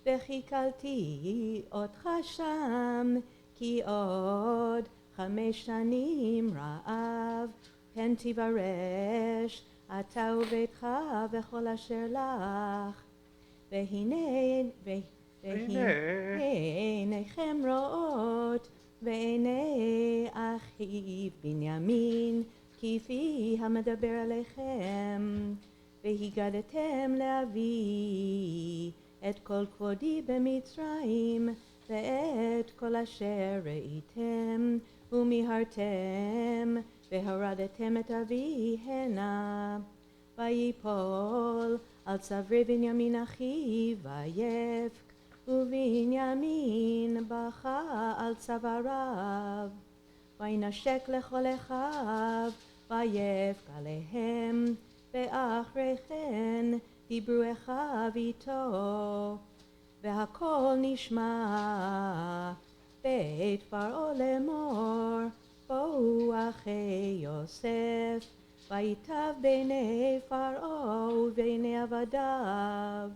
וחיכלתי אותך שם, כי עוד 5 שנים רעב, פן תברש אתה וביתך וכל אשר לך. והנה עיניכם רואות, ועיני אחיו בנימין, כפי המדבר עליכם. והגדתם לאבי את כל כבודי במצרים, ואת כל אשר ראיתם, ומיהרתם, והורדתם את אבי הנה. ויפול על צווארי בנימין אחיו ויבך, ובנימין בכה על צוואריו. וינשק לכל אחיו, ויבך עליהם, ואחרי כן דיברו אחיו איתו. והכל נשמע בית פרעה לאמור, בואו אחי יוסף, ויטב בעיני פרעה ובעיני עבדיו.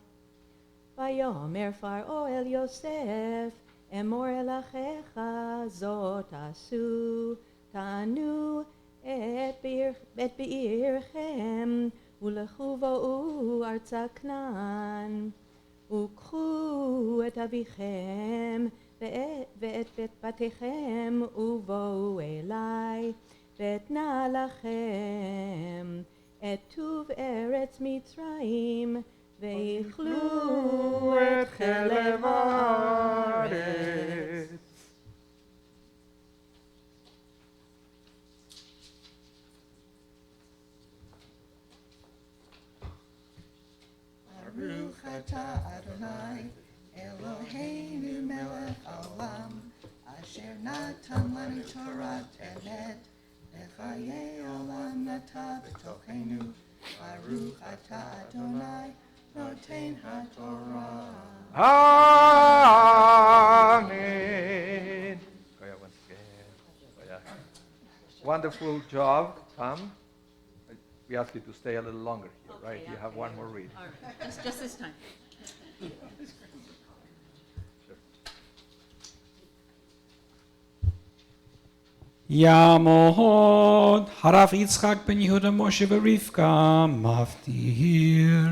ויאמר פרעה אל יוסף, אמור אל אחיך זאת עשו, תענו את בעירכם, ולכו בואו ארצה כנען. וקחו את אביכם ואת בית בתיכם ובואו אליי, ואתנה לכם את טוב ארץ מצרים, ויאכלו את חלב הארץ. Baruch atah Adonai Eloheinu melech haolam, asher natan lanu Torah emet, וחיי עולם נטע בתוכנו, ברוך אתה אדוני נותן התורה. Amen. Once again. Wonderful job, Tom. We ask you to stay a little longer here, right? You have one more reading. All right. Just this time. יעמוד הרב יצחק בן יהודה משה ורבקה מבטיר.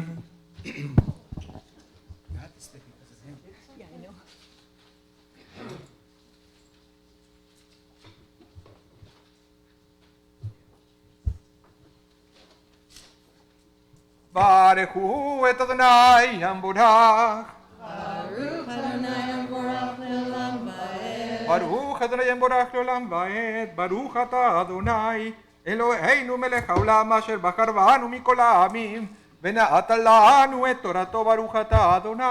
ברכו את אדוני המבורך. Baruch Adonai Amborach Le'olam Va'ed. ברוך אדוני המבורך לעולם ועד. ברוך אתה אדוני אלוהינו מלך העולם אשר בחר בנו מכל העמים ונתת לנו את תורתו. ברוך אתה אדוני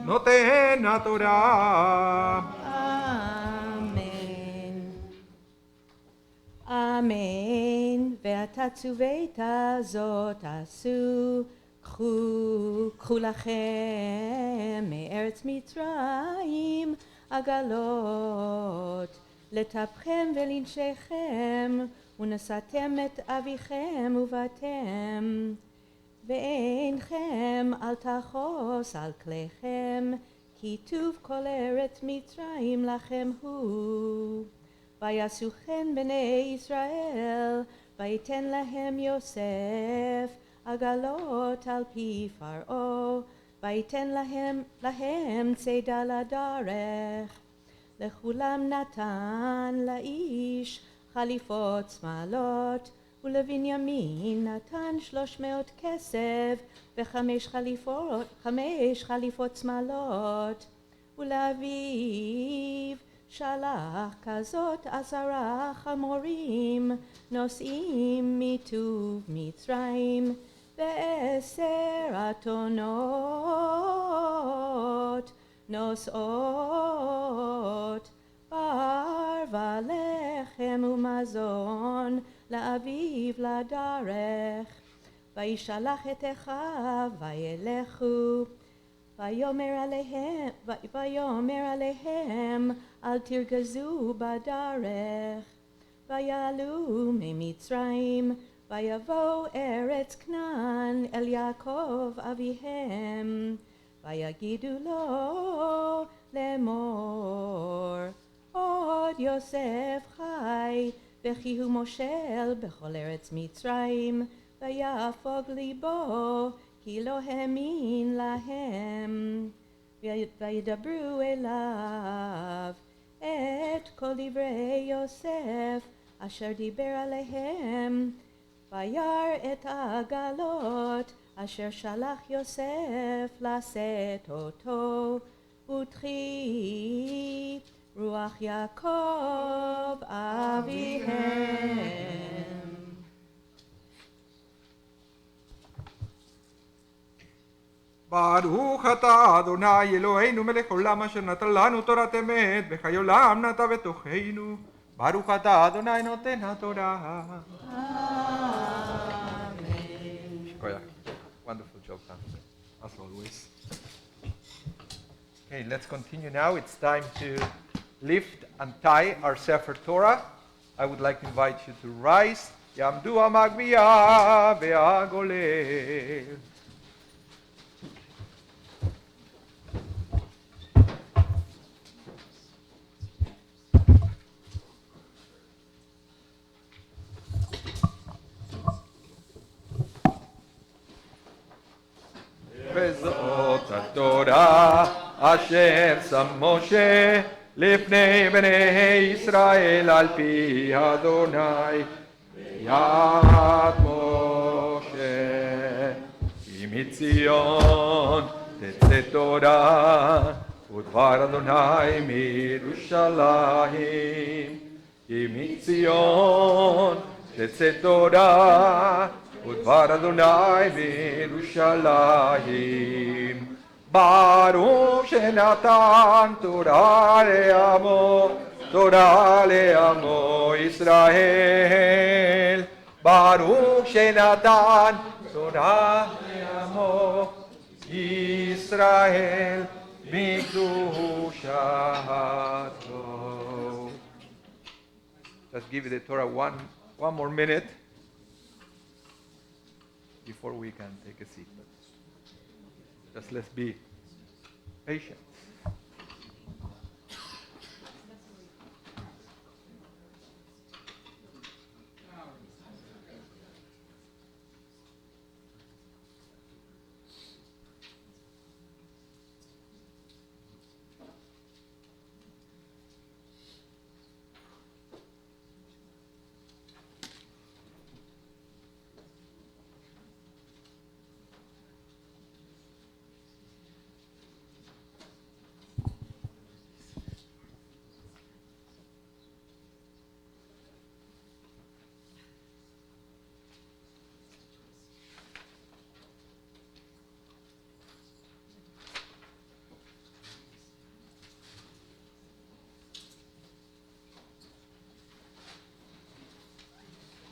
נותן התורה. אמן. אמן. ואתה צווית זאת עשו, קחו לכם מארץ מצרים עגלות לטפכם ולנשיכם, ונשאתם את אביכם ובאתם, ואינכם אל תחוס על כליכם, כי טוב כל ארץ מצרים לכם הוא. ויעשו כן בני ישראל, ויתן להם יוסף עגלות על פי פרעה, ויתן להם צידה לדרך. לכולם נתן לאיש חליפות שמאלות, ולבנימין נתן 300 כסף וחמש חליפות שמאלות, ולאביו שלח כזאת 10 חמורים נושאים מטוב מצרים, ו10 אתונות נושאות פר ולחם ומזון לאביו לדרך. וישלח את אחיו וילכו, ויאמר עליהם אל תרגזו בדרך. ויעלו ממצרים ויבואו ארץ כנען אל יעקב אביהם, ויגידו לו לאמור, עוד יוסף חי, וכי הוא מושל בכל ארץ מצרים. ויפוג ליבו כי לא האמין להם, וידברו אליו את כל דברי יוסף אשר דיבר עליהם. וירא את העגלות אשר שלח יוסף לשאת אותו, ותחי רוח יעקב אביהם. ברוך אתה אדוני אלוהינו מלך עולם אשר נתן לנו תורת אמת וחיי עולם נטע בתוכנו. ברוך אתה אדוני נותן התורה. Wonderful job, Tom, as always. Okay, let's continue now. It's time to lift and tie our Sefer Torah. I would like to invite you to rise. Yamdu Amagbiya ve'agolel. וזאת התורה אשר שם משה לפני בני ישראל על פי אדוני ביד משה. כי מציון תצא תורה ודבר אדוני מירושלים. כי מציון תצא תורה ודבר אדוני בירושלים. ברוך שנתן תורה לעמו Torah le'amo Israel. Baruch Shenatan Torah le'amo Israel. Mikdushato. Let's give the Torah one more minute before we can take a seat. Just let's be patient.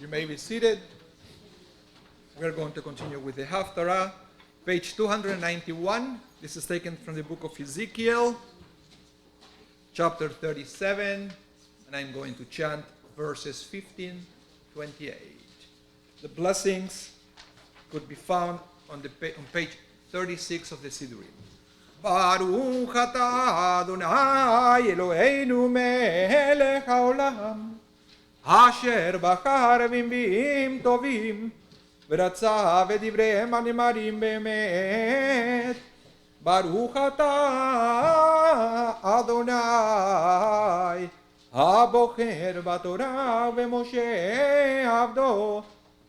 You may be seated. We're going to continue with the Haftarah, page 291. This is taken from the book of Ezekiel, chapter 37, and I'm going to chant verses 15, 28. The blessings could be found on page 36 of the Siddurim. Baruch atah Adonai Eloheinu melech haolam, אשר בחר בנביאים טובים ורצה בדבריהם הנאמרים באמת. ברוך אתה אדוני הבוחר בתורה ובמשה עבדו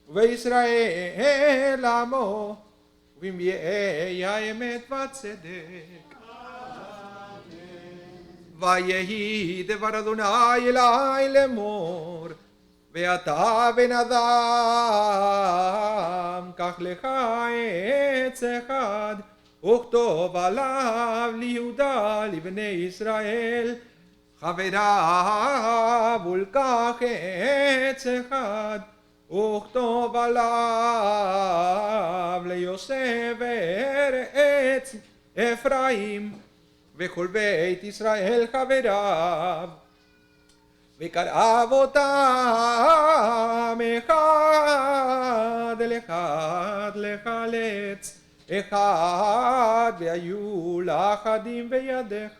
ובישראל עמו ובנביאי האמת והצדק. ויהי דבר אדוני אלי לאמור, ואתה בן אדם, קח לך עץ אחד, וכתוב עליו ליהודה לבני ישראל, חבריו, ולקח עץ אחד, וכתוב עליו ליוסף ארץ אפרים, וכל בית ישראל חבריו, וקרב אותם אחד אל אחד לחלץ אחד, והיו לאחדים בידיך.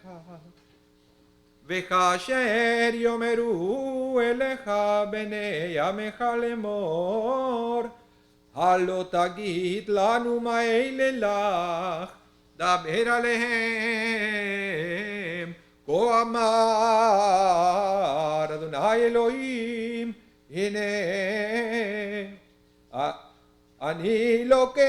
וכאשר יאמרו אליך בני עמך לאמור, הלא תגיד לנו מה אלה לך, דבר עליהם, כה אמר אדוני אלוהים, הנה אני לוקח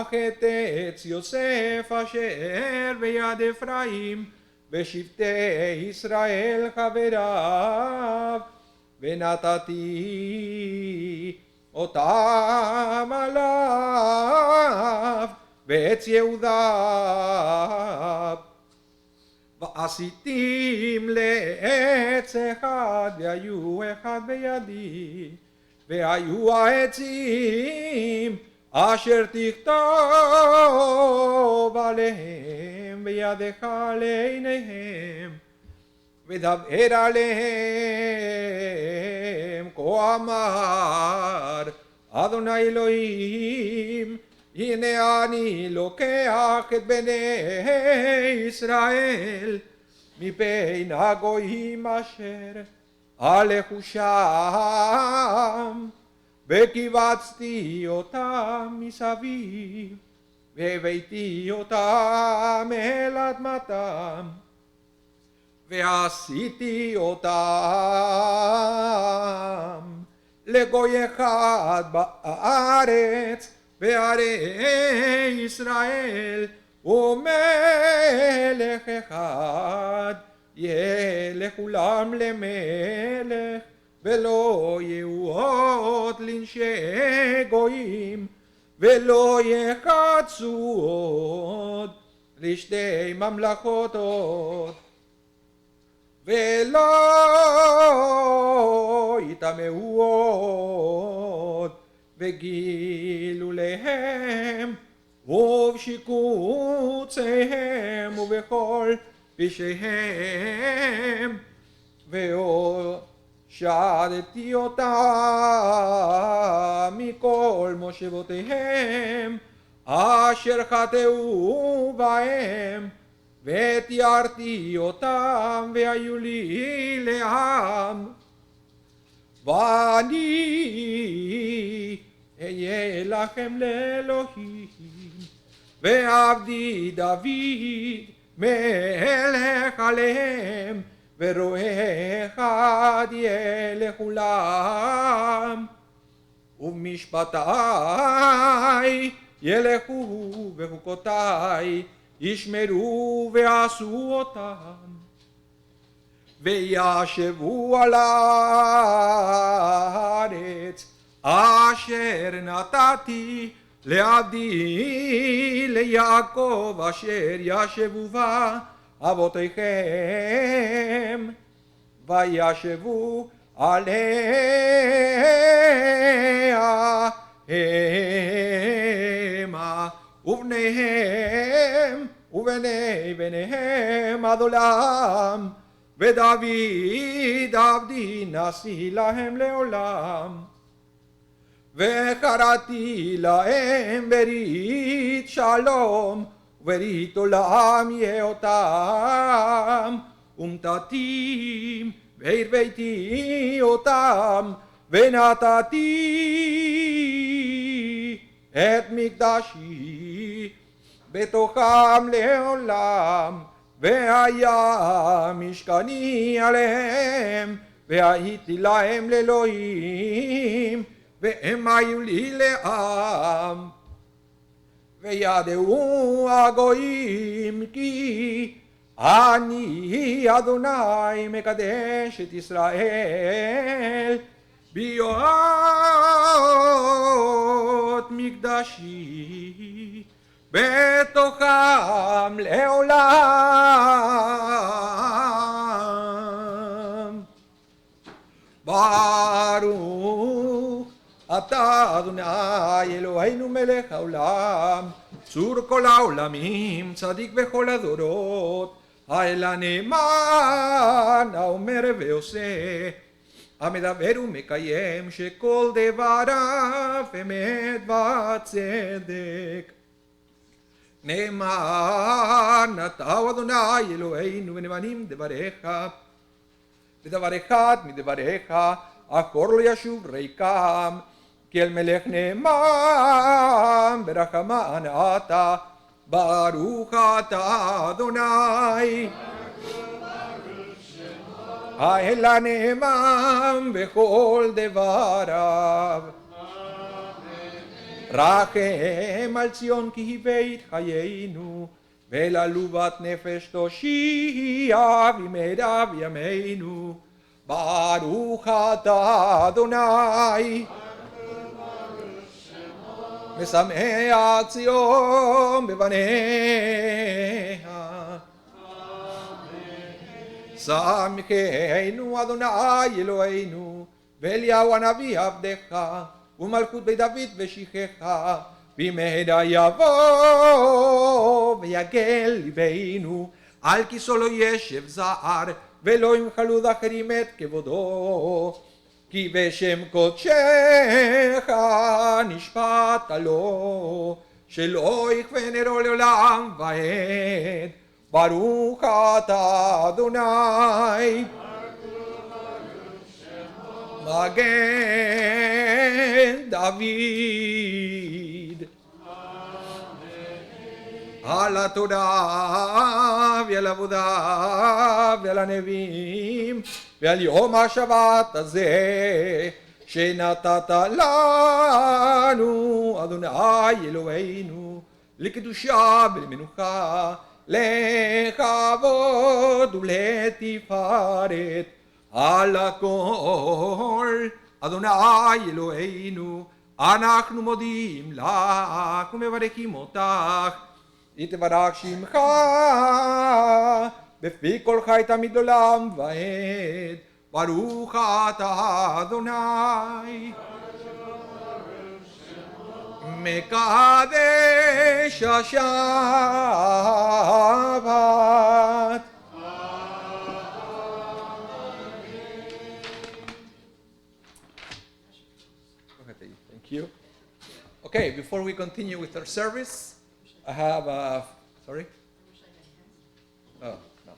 את עץ יוסף אשר ביד אפרים ושבטי ישראל חבריו, ונתתי אותם עליו ועץ יהודה, ועשיתים לעץ אחד, והיו אחד בידי, והיו העצים אשר תכתוב עליהם בידך לעיניהם, ודבר עליהם, כה אמר אדוני אלוהים, הנה אני לוקח את בני ישראל מבין הגויים אשר הלכו שם, וקיבצתי אותם מסביב, והבאתי אותם אל אדמתם, ועשיתי אותם לגוי אחד בארץ, בערי ישראל, ומלך אחד יהיה לכולם למלך, ולא יהיו עוד לנשי גויים, ולא יחצו עוד לשתי ממלכות עוד. ולא יטמאו עוד, וגילו להם ובשיקוציהם ובכל פשעיהם, והושעתי אותם מכל מושבותיהם אשר חטאו בהם, ותיארתי אותם והיו לי לעם, ואני אהיה לכם לאלוהים, ועבדי דוד מלך עליהם, ורועה אחד יהיה לכולם, ובמשפטי ילכו וחוקותי ישמרו ועשו אותם, וישבו על הארץ אשר נתתי לעבדי ליעקב, אשר ישבו בה אבותיכם, וישבו עליה המה ובניהם ובני בניהם עד עולם, ודוד עבדי נשיא להם לעולם. וקראתי להם ברית שלום, וברית עולם יהיה אותם, ונתתי בעיר ביתי אותם, ונתתי את מקדשי בתוכם לעולם, והיה משכני עליהם, והייתי להם לאלוהים, והם היו לי לעם. וידעו הגויים כי אני אדוני מקדש את ישראל בהיות מקדשי בתוכם לעולם. ברוך אתה אדוני אלוהינו מלך העולם, צור כל העולמים, צדיק בכל הדורות, האל הנאמן האומר ועושה, המדבר ומקיים, שכל דבריו אמת וצדק. נאמן אתה אדוני אלוהינו, ונאמנים דבריך, ודבר אחד מדבריך אחור לא ישוב ריקם, כי אל מלך נאמן ברחמן אתה, ברוך אתה אדוני האל הנאמן בכל דבריו. רחם על ציון כי היא בית חיינו, ולעלובת נפש תושיע במהרה בימינו. ברוך אתה אדוני משמח ציון בבניה. שמחנו אדוני אלוהינו ואליהו הנביא עבדך, ומלכות בית דוד ושיחך, במהרה יבוא ויגל ליבנו, על כיסאו לא ישב זר, ולא ימחלו אחרים את כבודו, כי בשם קודשך נשפט לו, שלא יכבה נרו לעולם ועד. ברוך אתה אדוני מגן דוד. על התורה ועל העבודה ועל הנביאים ועל יום השבת הזה שנתת לנו אדוני אלוהינו, לקדושה ולמנוחה, לכבוד ולתפארת, על הכל אדוני אלוהינו אנחנו מודים לך ומברכים אותך. יתברך שמך בפי כל חי תמיד עולם ועד. ברוך אתה אדוני. מקדש השבת. Thank you. Okay, before we continue with our service, I have sorry? Oh, no.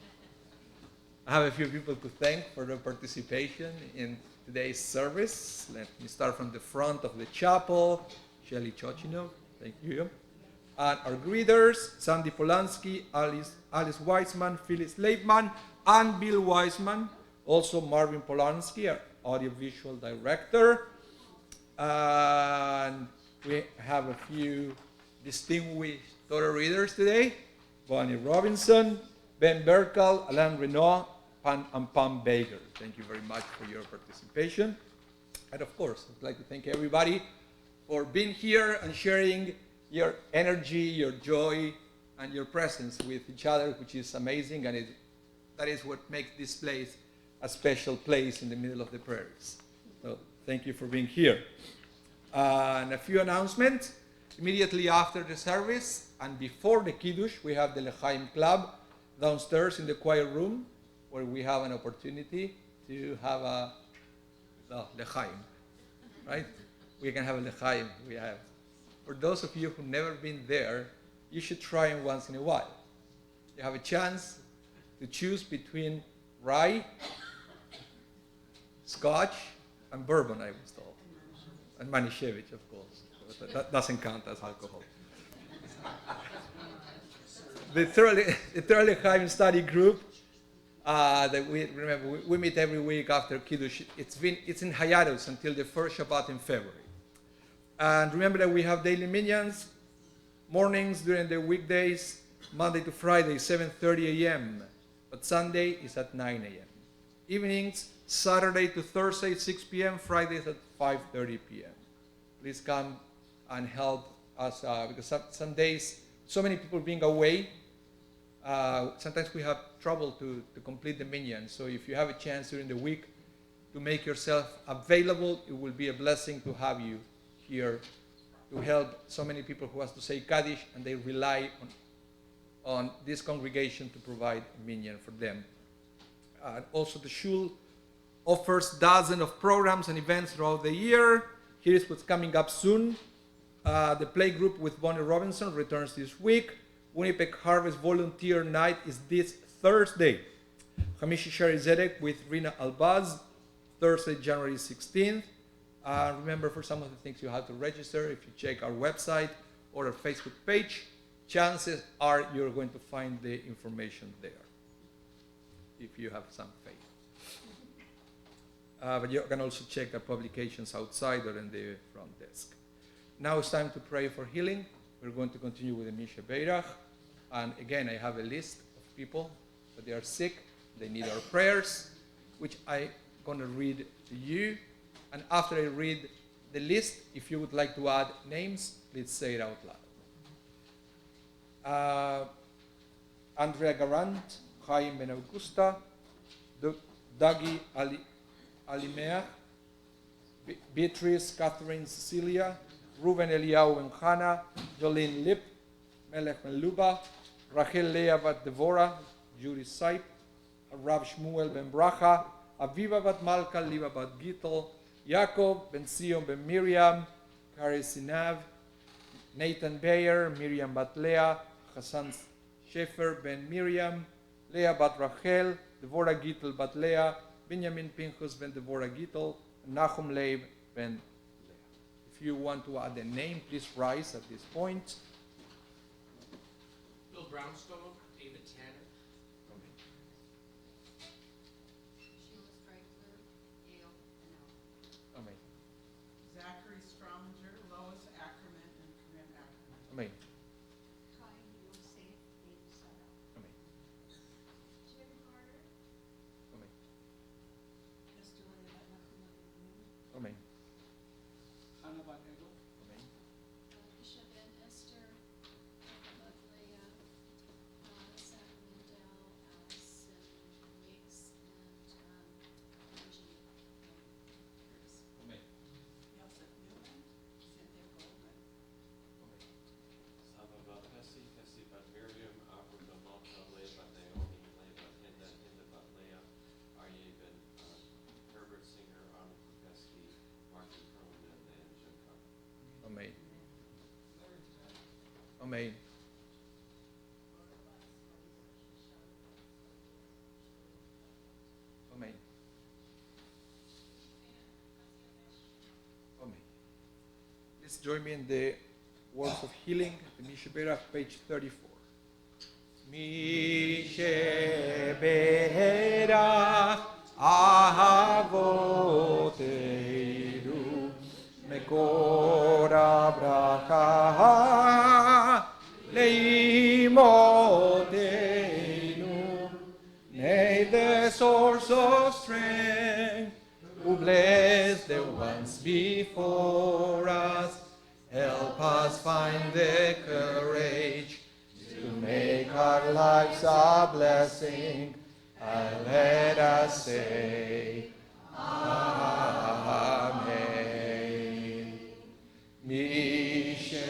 I have a few people to thank for their participation in today's service. Let me start from the front of the chapel. Shelly Chochino, thank you. And our greeters, Sandy Polanski, Alice Weisman, Phyllis Leibman, and Bill Weisman. Also Marvin Polanski, our audiovisual director. And we have a few distinguished Torah readers today. Bonnie Robinson, Ben Berkel, Alain Renault, and Pam Baker. Thank you very much for your participation. And of course, I'd like to thank everybody for being here and sharing your energy, your joy, and your presence with each other, which is amazing, and that is what makes this place a special place in the middle of the prairies. So thank you for being here. And a few announcements. Immediately after the service and before the Kiddush, we have the L'chaim Club downstairs in the choir room, where we have an opportunity to have a L'chaim, right? We can have a L'chaim. We have. For those of you who've never been there, you should try it once in a while. You have a chance to choose between rye, scotch, and bourbon, I was told. And Manischewitz, of course. But that doesn't count as alcohol. The Torah L'chaim study group that we meet every week after Kiddush. It's in hiatus until the first Shabbat in February. And remember that we have daily minyans, mornings during the weekdays, Monday to Friday, 7:30 a.m. But Sunday is at 9 a.m. Evenings, Saturday to Thursday, 6 p.m., Fridays at 5:30 p.m. Please come and help us because some days, so many people being away, sometimes we have trouble to complete the minyan. So if you have a chance during the week to make yourself available, it will be a blessing to have you here to help so many people who has to say Kaddish, and they rely on this congregation to provide a minyan for them. Also, the shul offers dozens of programs and events throughout the year. Here is what's coming up soon. The play group with Bonnie Robinson returns this week. Winnipeg Harvest Volunteer Night is this Thursday. Hamishi Shari Zedek with Rina Albaz, Thursday, January 16th. Remember, for some of the things you have to register. If you check our website or our Facebook page, chances are you're going to find the information there, if you have some faith. But you can also check our publications outside or in the front desk. Now it's time to pray for healing. We're going to continue with the Misha Beirach. And again, I have a list of people that they are sick. They need our prayers, which I'm going to read to you. And after I read the list, if you would like to add names, please say it out loud. Andrea Garant, Chaim Ben Augusta, Dagi Alimeah, Beatrice Catherine Cecilia, Ruben Eliyahu and Hannah, Jolene Lip, Melech Ben Luba, Rachel Leah Bat Devora, Judy Saip, Rav Shmuel Ben Bracha, Aviva Bat Malka, Liva Bat Gittel, Yaakov Ben Sion Ben Miriam, Kari Sinav, Nathan Bayer, Miriam Bat Leah, Hassan Shefer Ben Miriam, Leah Bat Rachel, Devorah Gittel Bat Leah, Benjamin Pinchas Ben Devorah Gittel, and Nachum Leib Ben Leah. If you want to add a name, please rise at this point. Bill Brownstone, David Tanner. Sheila Streichler, Gail, and Al. Amen. Zachary Strominger, Lois Ackerman, and Corinne Ackerman. Amen. Chaim Yosef, David Sarah. Amen. Jim Carter, Amen. Castellia Nachuma Benjamin, Amen. Hannah Bat Egel, Amen. Isha Ben Esther, Bat Leah, Amen. Amen. Amen. Please join me in the words of healing, the Mishebera, page 34. Mishebera ahavoteinu mekora bracha leimoteinu. May the source of strength, who bless the ones before us, help us find the courage to make our lives a blessing, and let us say, Amen. Mishevera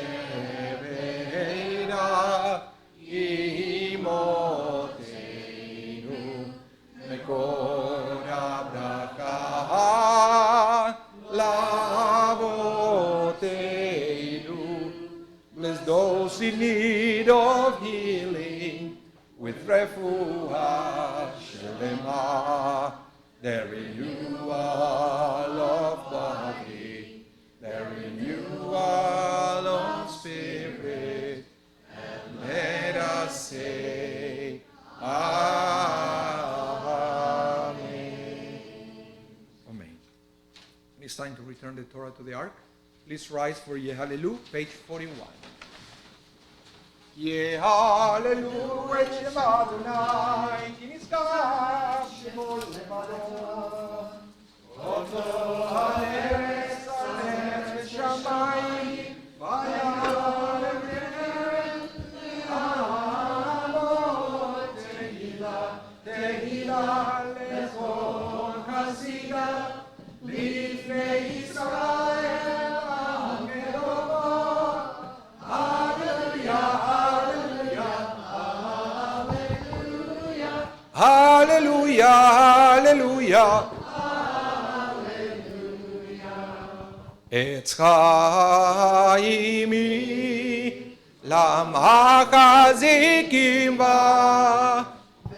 imotenu mekora bracha lavotenu. Bless those in need of healing with refuah shelema. The renewal of body, the renewal of spirit, and let us say, Amen. Amen. It's time to return the Torah to the ark. Please rise for Yehalelu, page 41. Yehalelu et Shem Adonai, ki nizkar shemo levado. Oto haaretz haaretz shamayim, vayarem le'amot tehila, tehila lechol chasida, lifnei Yisrael. Hallelujah, hallelujah. Etz chaimi lamakazikim ba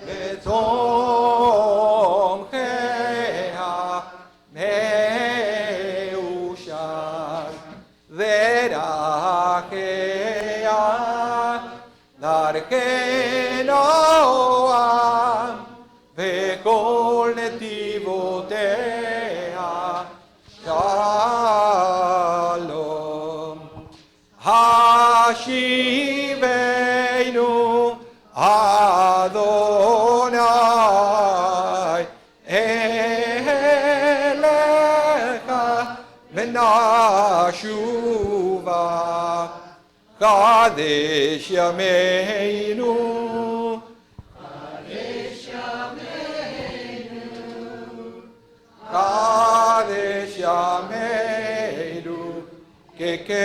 betomcheha meushar verachea darcheno vekol netivotea shalom. Hashiveinu Adonai elecha v'nashuva kadesh yameinu. Kadesh Yameinu Kekeide.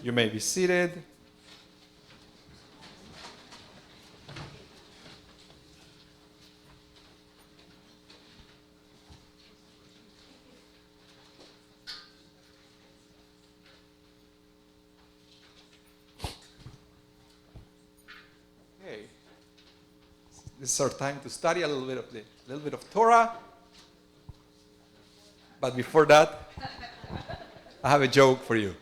You may be seated. Okay. This is our time to study a little bit of Torah. But before that, I have a joke for you.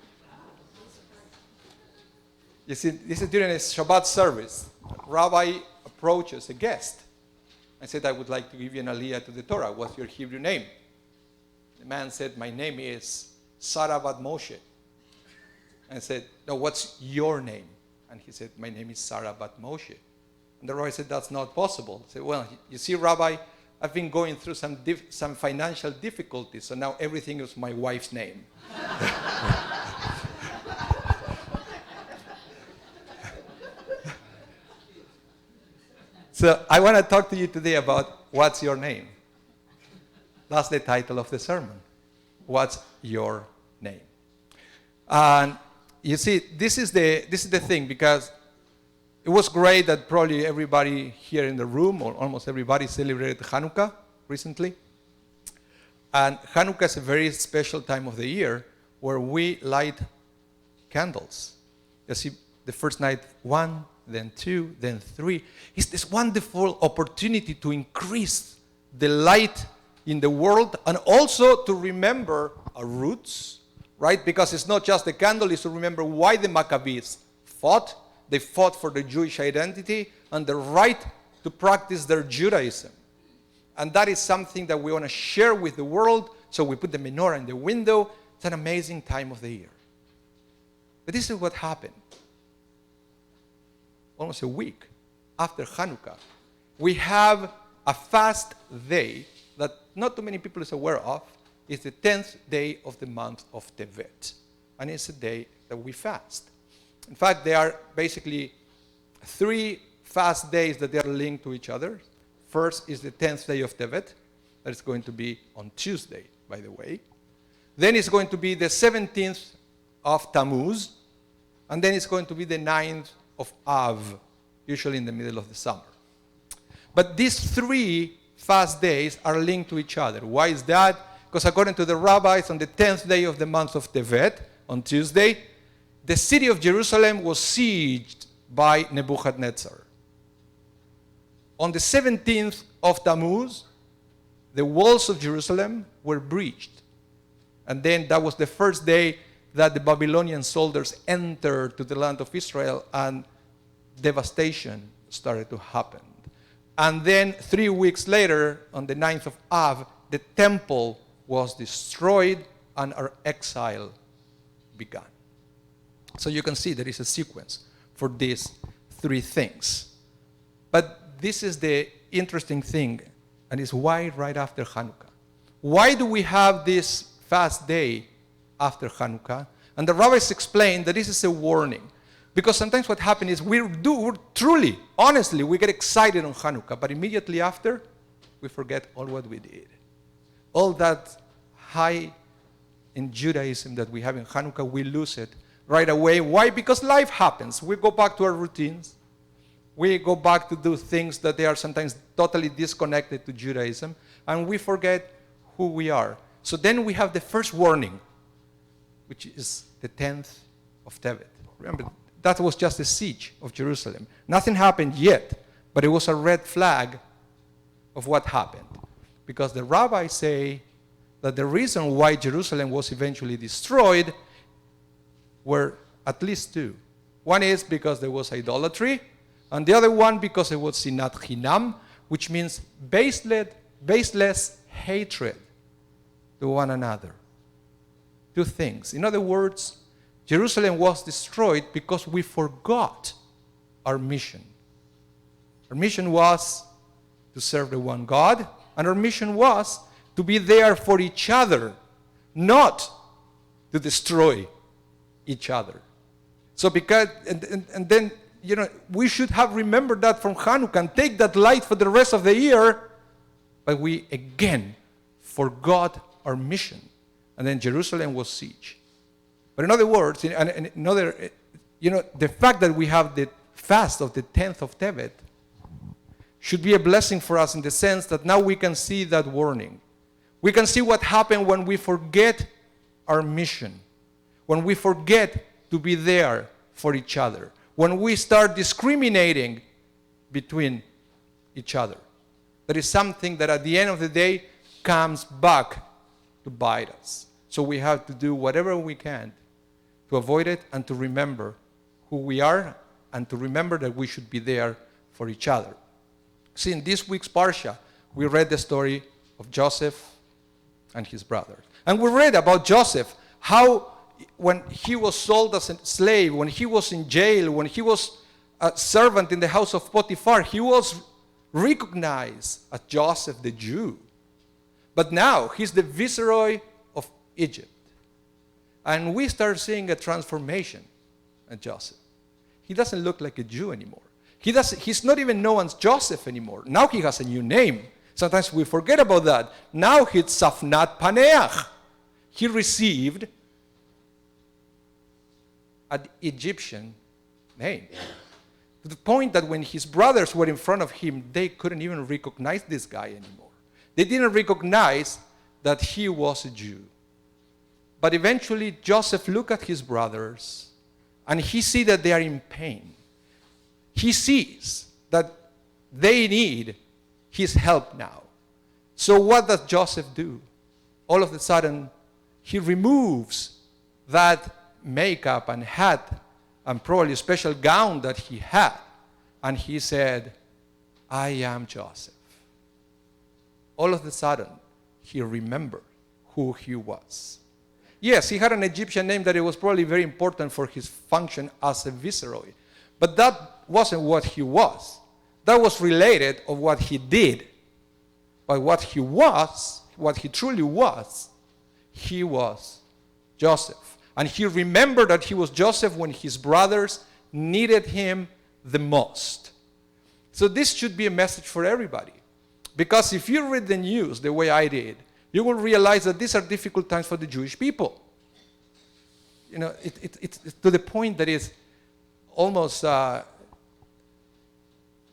You see, this is during a Shabbat service. A rabbi approaches a guest and said, I would like to give you an aliyah to the Torah. What's your Hebrew name? The man said, my name is Sarah bat Moshe. And I said, no, what's your name? And he said, my name is Sarah bat Moshe. And the rabbi said, that's not possible. I said, well, you see, Rabbi, I've been going through some financial difficulties, so now everything is my wife's name. So I want to talk to you today about what's your name. That's the title of the sermon. What's your name? And you see, this is the thing, because it was great that probably everybody here in the room, or almost everybody, celebrated Hanukkah recently. And Hanukkah is a very special time of the year where we light candles. You see, the first night 1, then 2, then 3. It's this wonderful opportunity to increase the light in the world and also to remember our roots, right? Because it's not just the candle, it's to remember why the Maccabees fought. They fought for the Jewish identity and the right to practice their Judaism. And that is something that we want to share with the world, so we put the menorah in the window. It's an amazing time of the year. But this is what happened. Almost a week after Hanukkah, we have a fast day that not too many people is aware of. It's the 10th day of the month of Tevet. And it's a day that we fast. In fact, there are basically 3 fast days that they are linked to each other. First is the 10th day of Tevet. That is going to be on Tuesday, by the way. Then it's going to be the 17th of Tammuz. And then it's going to be the 9th of Av, usually in the middle of the summer. But these 3 fast days are linked to each other. Why is that? Because according to the rabbis, on the 10th day of the month of Tevet, on Tuesday, the city of Jerusalem was sieged by Nebuchadnezzar. On the 17th of Tammuz, the walls of Jerusalem were breached. And then that was the first day that the Babylonian soldiers entered to the land of Israel and devastation started to happen. And then 3 weeks later, on the 9th of Av, the temple was destroyed and our exile began. So you can see there is a sequence for these 3 things. But this is the interesting thing, and it's why right after Hanukkah. Why do we have this fast day after Hanukkah? And the rabbis explain that this is a warning. Because sometimes what happens is we're truly, honestly, we get excited on Hanukkah, but immediately after, we forget all what we did. All that high in Judaism that we have in Hanukkah, we lose it right away. Why? Because life happens. We go back to our routines. We go back to do things that they are sometimes totally disconnected to Judaism, and we forget who we are. So then we have the first warning, which is the 10th of Tevet. Remember, that was just the siege of Jerusalem. Nothing happened yet, but it was a red flag of what happened. Because the rabbis say that the reason why Jerusalem was eventually destroyed were at least 2. One is because there was idolatry, and the other one because it was sinat chinam, which means baseless hatred to one another. 2 things. In other words, Jerusalem was destroyed because we forgot our mission. Our mission was to serve the one God, and our mission was to be there for each other, not to destroy each other. So because, and then, you know, we should have remembered that from Hanukkah and take that light for the rest of the year, but we again forgot our mission. And then Jerusalem was sieged. But in other words, the fact that we have the fast of the 10th of Tevet should be a blessing for us in the sense that now we can see that warning. We can see what happened when we forget our mission, when we forget to be there for each other, when we start discriminating between each other. That is something that at the end of the day comes back to bite us. So we have to do whatever we can to avoid it and to remember who we are and to remember that we should be there for each other. See, in this week's Parsha, we read the story of Joseph and his brothers. And we read about Joseph, how when he was sold as a slave, when he was in jail, when he was a servant in the house of Potiphar, he was recognized as Joseph the Jew. But now he's the viceroy of Egypt. And we start seeing a transformation in Joseph. He doesn't look like a Jew anymore. He's not even known as Joseph anymore. Now he has a new name. Sometimes we forget about that. Now he's Safnat Paneach. He received an Egyptian name. To the point that when his brothers were in front of him, they couldn't even recognize this guy anymore. They didn't recognize that he was a Jew. But eventually Joseph looked at his brothers and he sees that they are in pain. He sees that they need his help now. So what does Joseph do? All of a sudden, he removes that makeup and hat and probably a special gown that he had. And he said, I am Joseph. All of a sudden, he remembered who he was. Yes, he had an Egyptian name that it was probably very important for his function as a viceroy. But that wasn't what he was. That was related of what he did. But what he was, what he truly was, he was Joseph. And he remembered that he was Joseph when his brothers needed him the most. So this should be a message for everybody. Because if you read the news the way I did, you will realize that these are difficult times for the Jewish people. You know, it's to the point that it's almost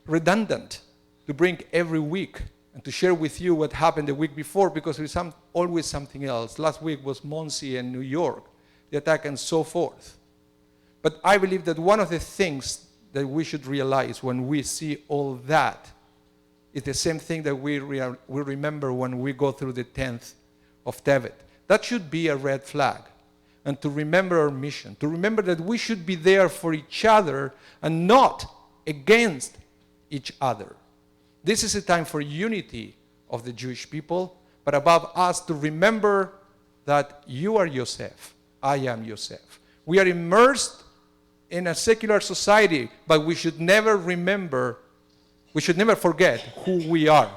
redundant to bring every week and to share with you what happened the week before, because there's always something else. Last week was Monsi and New York, the attack and so forth. But I believe that one of the things that we should realize when we see all that is the same thing that we remember when we go through the 10th of Tevet. That should be a red flag. And to remember our mission, to remember that we should be there for each other and not against each other. This is a time for unity of the Jewish people, but above us to remember that you are Yosef, I am Yosef. We are immersed in a secular society, but we should never forget who we are,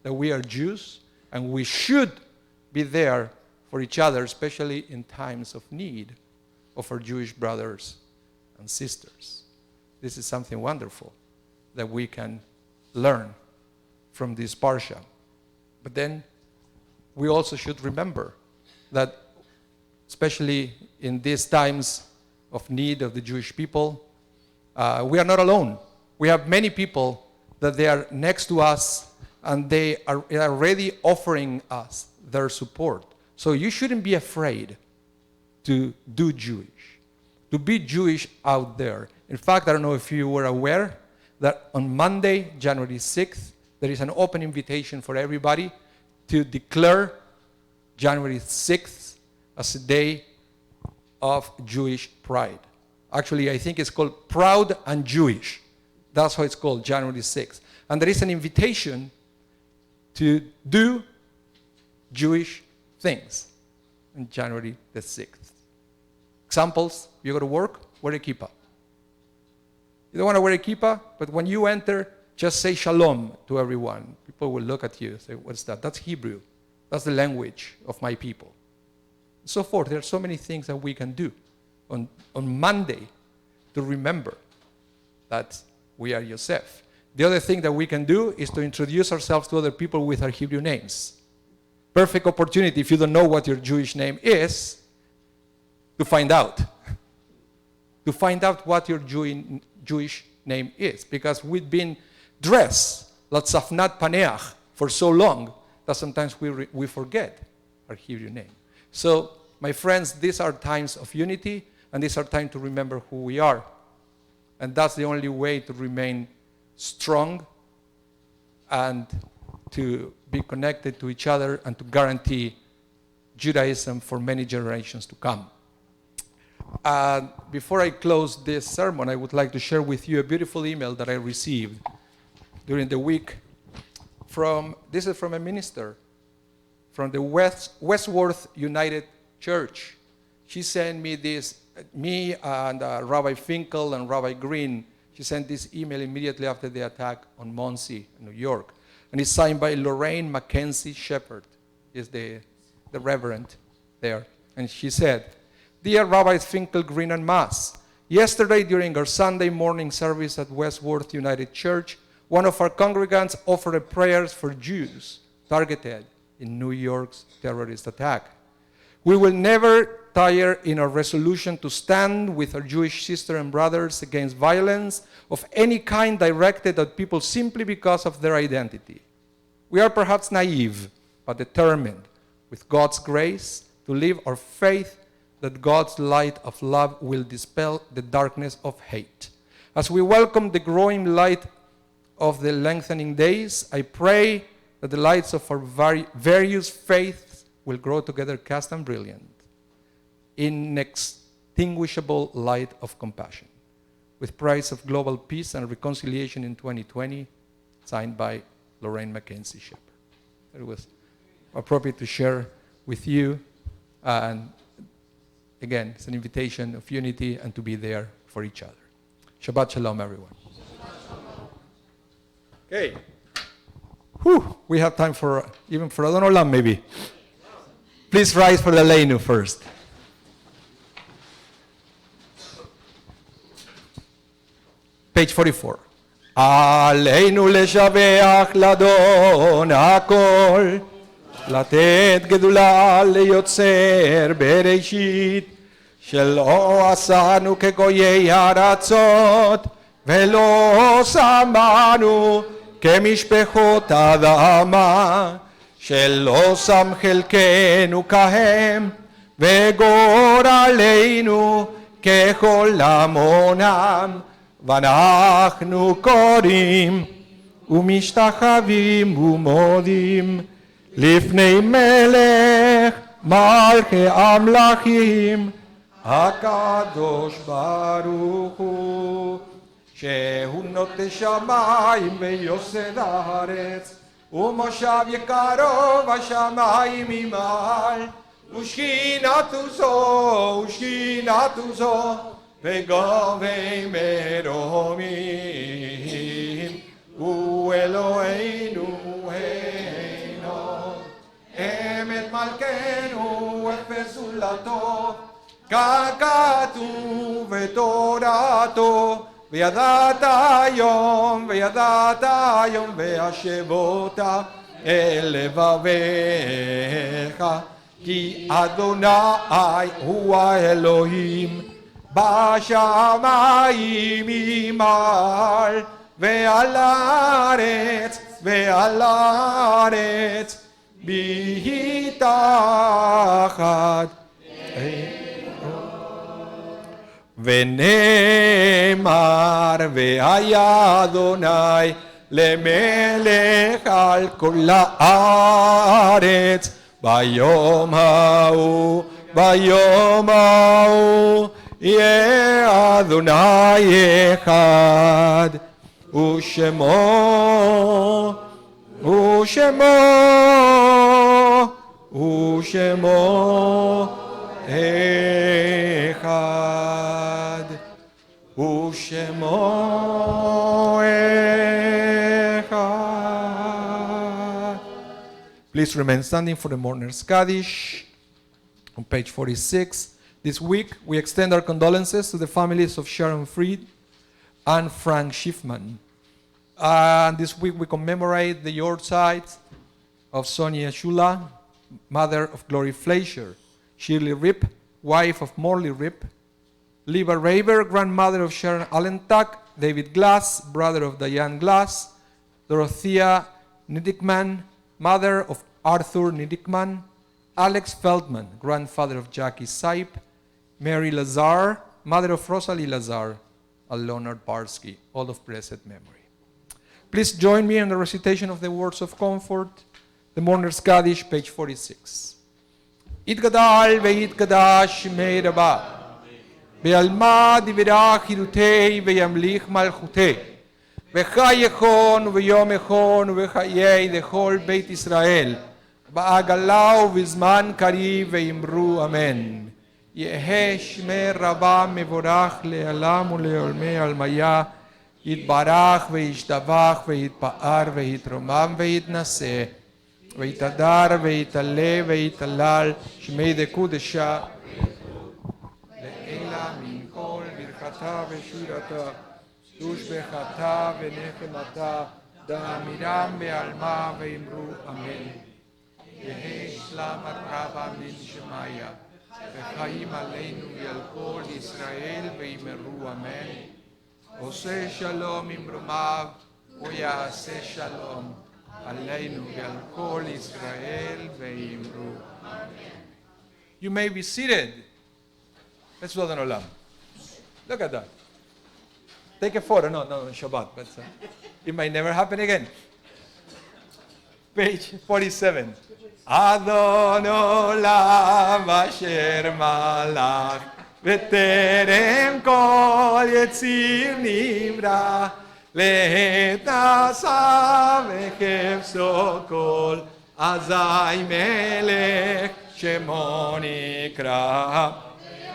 that we are Jews, and we should be there for each other, especially in times of need of our Jewish brothers and sisters. This is something wonderful that we can learn from this parsha. But then we also should remember that, especially in these times of need of the Jewish people, we are not alone. We have many people that they are next to us and they are already offering us their support. So you shouldn't be afraid to do Jewish, to be Jewish out there. In fact, I don't know if you were aware that on Monday, January 6th, there is an open invitation for everybody to declare January 6th as a day of Jewish pride. Actually, I think it's called Proud and Jewish. That's how it's called, January 6th. And there is an invitation to do Jewish things on January the 6th. Examples, you go to work, wear a kippah. You don't want to wear a kippah, but when you enter, just say shalom to everyone. People will look at you and say, what's that? That's Hebrew. That's the language of my people. And so forth. There are so many things that we can do on Monday to remember that we are Yosef. The other thing that we can do is to introduce ourselves to other people with our Hebrew names. Perfect opportunity, if you don't know what your Jewish name is, to find out. To find out what your Jewish name is. Because we've been dressed like Safnat Paneach for so long that sometimes we forget our Hebrew name. So, my friends, these are times of unity, and these are times to remember who we are. And that's the only way to remain strong and to be connected to each other and to guarantee Judaism for many generations to come. Before I close this sermon, I would like to share with you a beautiful email that I received during the week this is from a minister from the Westworth United Church. She sent me this, me and Rabbi Finkel and Rabbi Green, she sent this email immediately after the attack on Monsi, New York. And it's signed by Lorraine Mackenzie Shepherd, is the reverend there. And she said, Dear Rabbis Finkel, Green, and Maas, yesterday during our Sunday morning service at Westworth United Church, one of our congregants offered prayers for Jews targeted in New York's terrorist attack. We will never tire in our resolution to stand with our Jewish sisters and brothers against violence of any kind directed at people simply because of their identity. We are perhaps naive, but determined, with God's grace, to live our faith that God's light of love will dispel the darkness of hate. As we welcome the growing light of the lengthening days, I pray that the lights of our various faiths will grow together cast and brilliant in inextinguishable light of compassion, with price of global peace and reconciliation in 2020, signed by Lorraine Mackenzie Shepherd. It was appropriate to share with you, and again, it's an invitation of unity and to be there for each other. Shabbat Shalom, everyone. Okay. Whew, we have time for, even for Adon Olam, maybe. Please rise for the Leinu first. Page 44. עלינו לשבח לאדון הכל, לתת גדולה ליוצר בראשית, שלא עשנו כגויי הארצות, ולא שמנו כמשפחות האדמה, שלא שם חלקנו כהם, וגורלנו ככל המונם, ואנחנו קוראים ומשתחווים ומודים לפני מלך מלכי המלכים הקדוש ברוך הוא, שהוא נוטה שמיים ויוסד הארץ, ומושב יקרו בשמיים ממעל, ושכינתו זו וגובי מרומים, הוא אלוהינו אינו, אמת מלכנו ופסולתו, ככתוב בתורתו, וידעת היום והשבות אל לבביך, כי אדוני הוא האלוהים, בשמיים ממעל, ועל הארץ מתחת. ונאמר והיה אדוני למלך על כל הארץ, ביום ההוא יהיה אדוני אחד, ושמו אחד, ושמו אחד. Please remain standing for the mourner's Kaddish on page 46. This week, we extend our condolences to the families of Sharon Fried and Frank Schiffman. And this week, we commemorate the yahrzeit of Sonia Shula, mother of Glory Fleischer, Shirley Ripp, wife of Morley Ripp, Liva Raver, grandmother of Sharon Allentuck, David Glass, brother of Diane Glass, Dorothea Nidickman, mother of Arthur Nidickman, Alex Feldman, grandfather of Jackie Sipe, Mary Lazar, mother of Rosalie Lazar, and Leonard Barsky, all of blessed memory. Please join me in the recitation of the words of comfort, the Mourner's Kaddish, page 46. Itgadal ve'itgadash שמי רבה, בעלמא דברה חירותי וימליך מלכותי, וחי יכון וביום יכון וחיי לכל בית ישראל, בעגלה ובזמן קריב ואמרו אמן. יהא שמי רבה מבורך לעולם ולעולמי עלמיה, יתברך וישתבח ויתפאר ויתרומם ויתנשא, ויתהדר ויתעלה ויתהלל שמי דקודשה לעילה מן כל ברכתה ושירתה, תושבחתה ונחמתה, דאמירם בעלמא ואמרו אמן. יהא שלום רבה מן שמיא, וחיים עלינו ועל כל ישראל ואמרו אמן. עושה שלום ממרומיו ויעשה שלום עלינו ועל כל ישראל ואמרו אמן. You may be seated. Let's build an olam. Look at that. Take a photo. No, Shabbat. But it might never happen again. Page 47. Adon olam asher malach v'terem kol yetzir nivra לעת עשה וחפצו כל אזי מלך שמו נקרא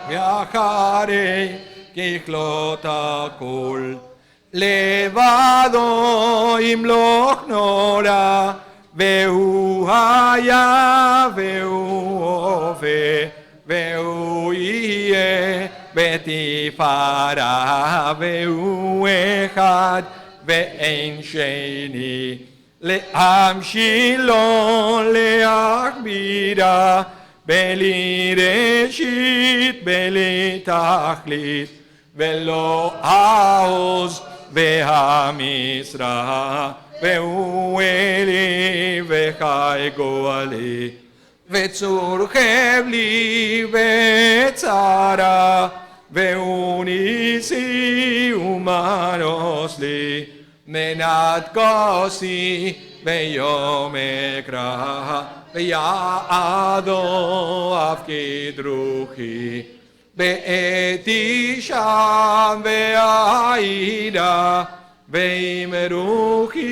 ואחרי ככלות הכל לבדו ימלוך נורא והוא היה והוא הווה והוא יהיה בתפארה והוא אחד ואין שני להמשילו להכבירה בלי ראשית בלי תכלית ולא העוז והמשרה והוא אלי וחי גואלי וצור חבלי וצרה והוא ניסי ומנוס לי מנת כוסי ביום אקרא ויעדו אף כדרוכי בעת אישם והעידה ואמרוכי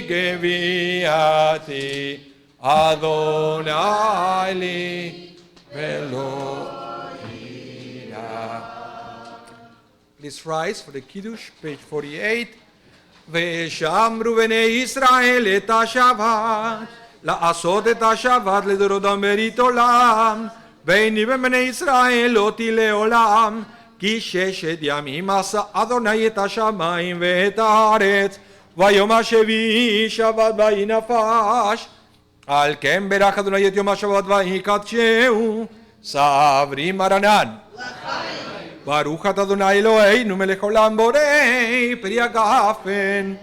גביעתי אדוני לי ולא ירא. Please rise for the Kiddush, page 48. ושמרו בני ישראל את השבת, לעשות את השבת לדורותם ברית עולם, והנה בבני ישראל לא לעולם, כי 6 ימים עשה אדוני את השמיים ואת הארץ, ויום השביעי שבת ויהי נפש. על כן ברך אדוני את יום השבת ויקדשהו, סברי מרנן. ברוך אתה אדוני אלוהינו מלך עולם בורא פרי הגפן.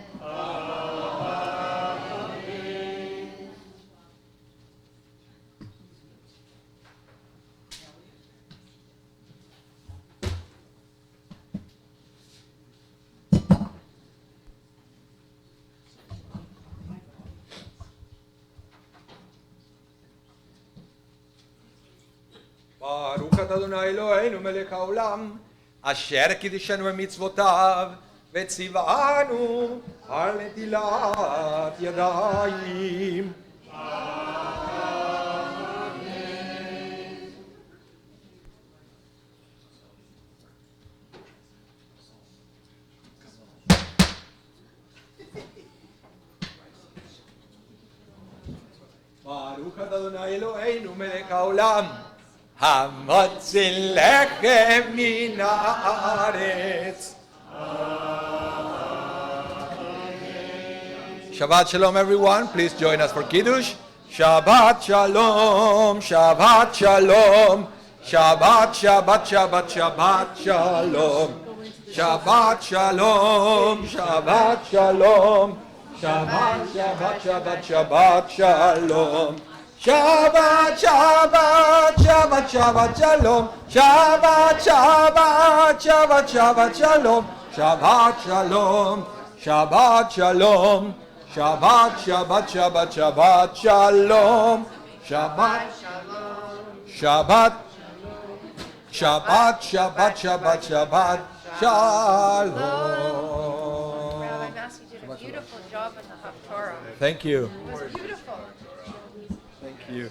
ברוך אתה אדוני אלוהינו מלך העולם אשר קידשנו במצוותיו וציוונו על נטילת ידיים. ברוך אתה אדוני אלוהינו מלך העולם המציל לחם מן הארץ. Shabbat shalom everyone. Please join us for Kiddush. Shabbat shalom, Shabbat shalom, Shabbat, Shabbat, Shabbat, Shabbat shalom. Shabbat shalom, Shabbat shalom, Shabbat, Shabbat, Shabbat, Shabbat shalom. Shabbat, Shabbat, Shabbat, Shabbat shalom. Shabbat, Shabbat, Shabbat, Shabbat shalom. Shabbat shalom, Shabbat shalom. Shabbat, Shabbat, Shabbat, Shabbat shalom. Shabbat, Shabbat, Shabbat, Shabbat, Shabbat, Shabbat shalom. Rabbi Massey did a beautiful job in the Haftorah. Thank you. It was beautiful. Thank you.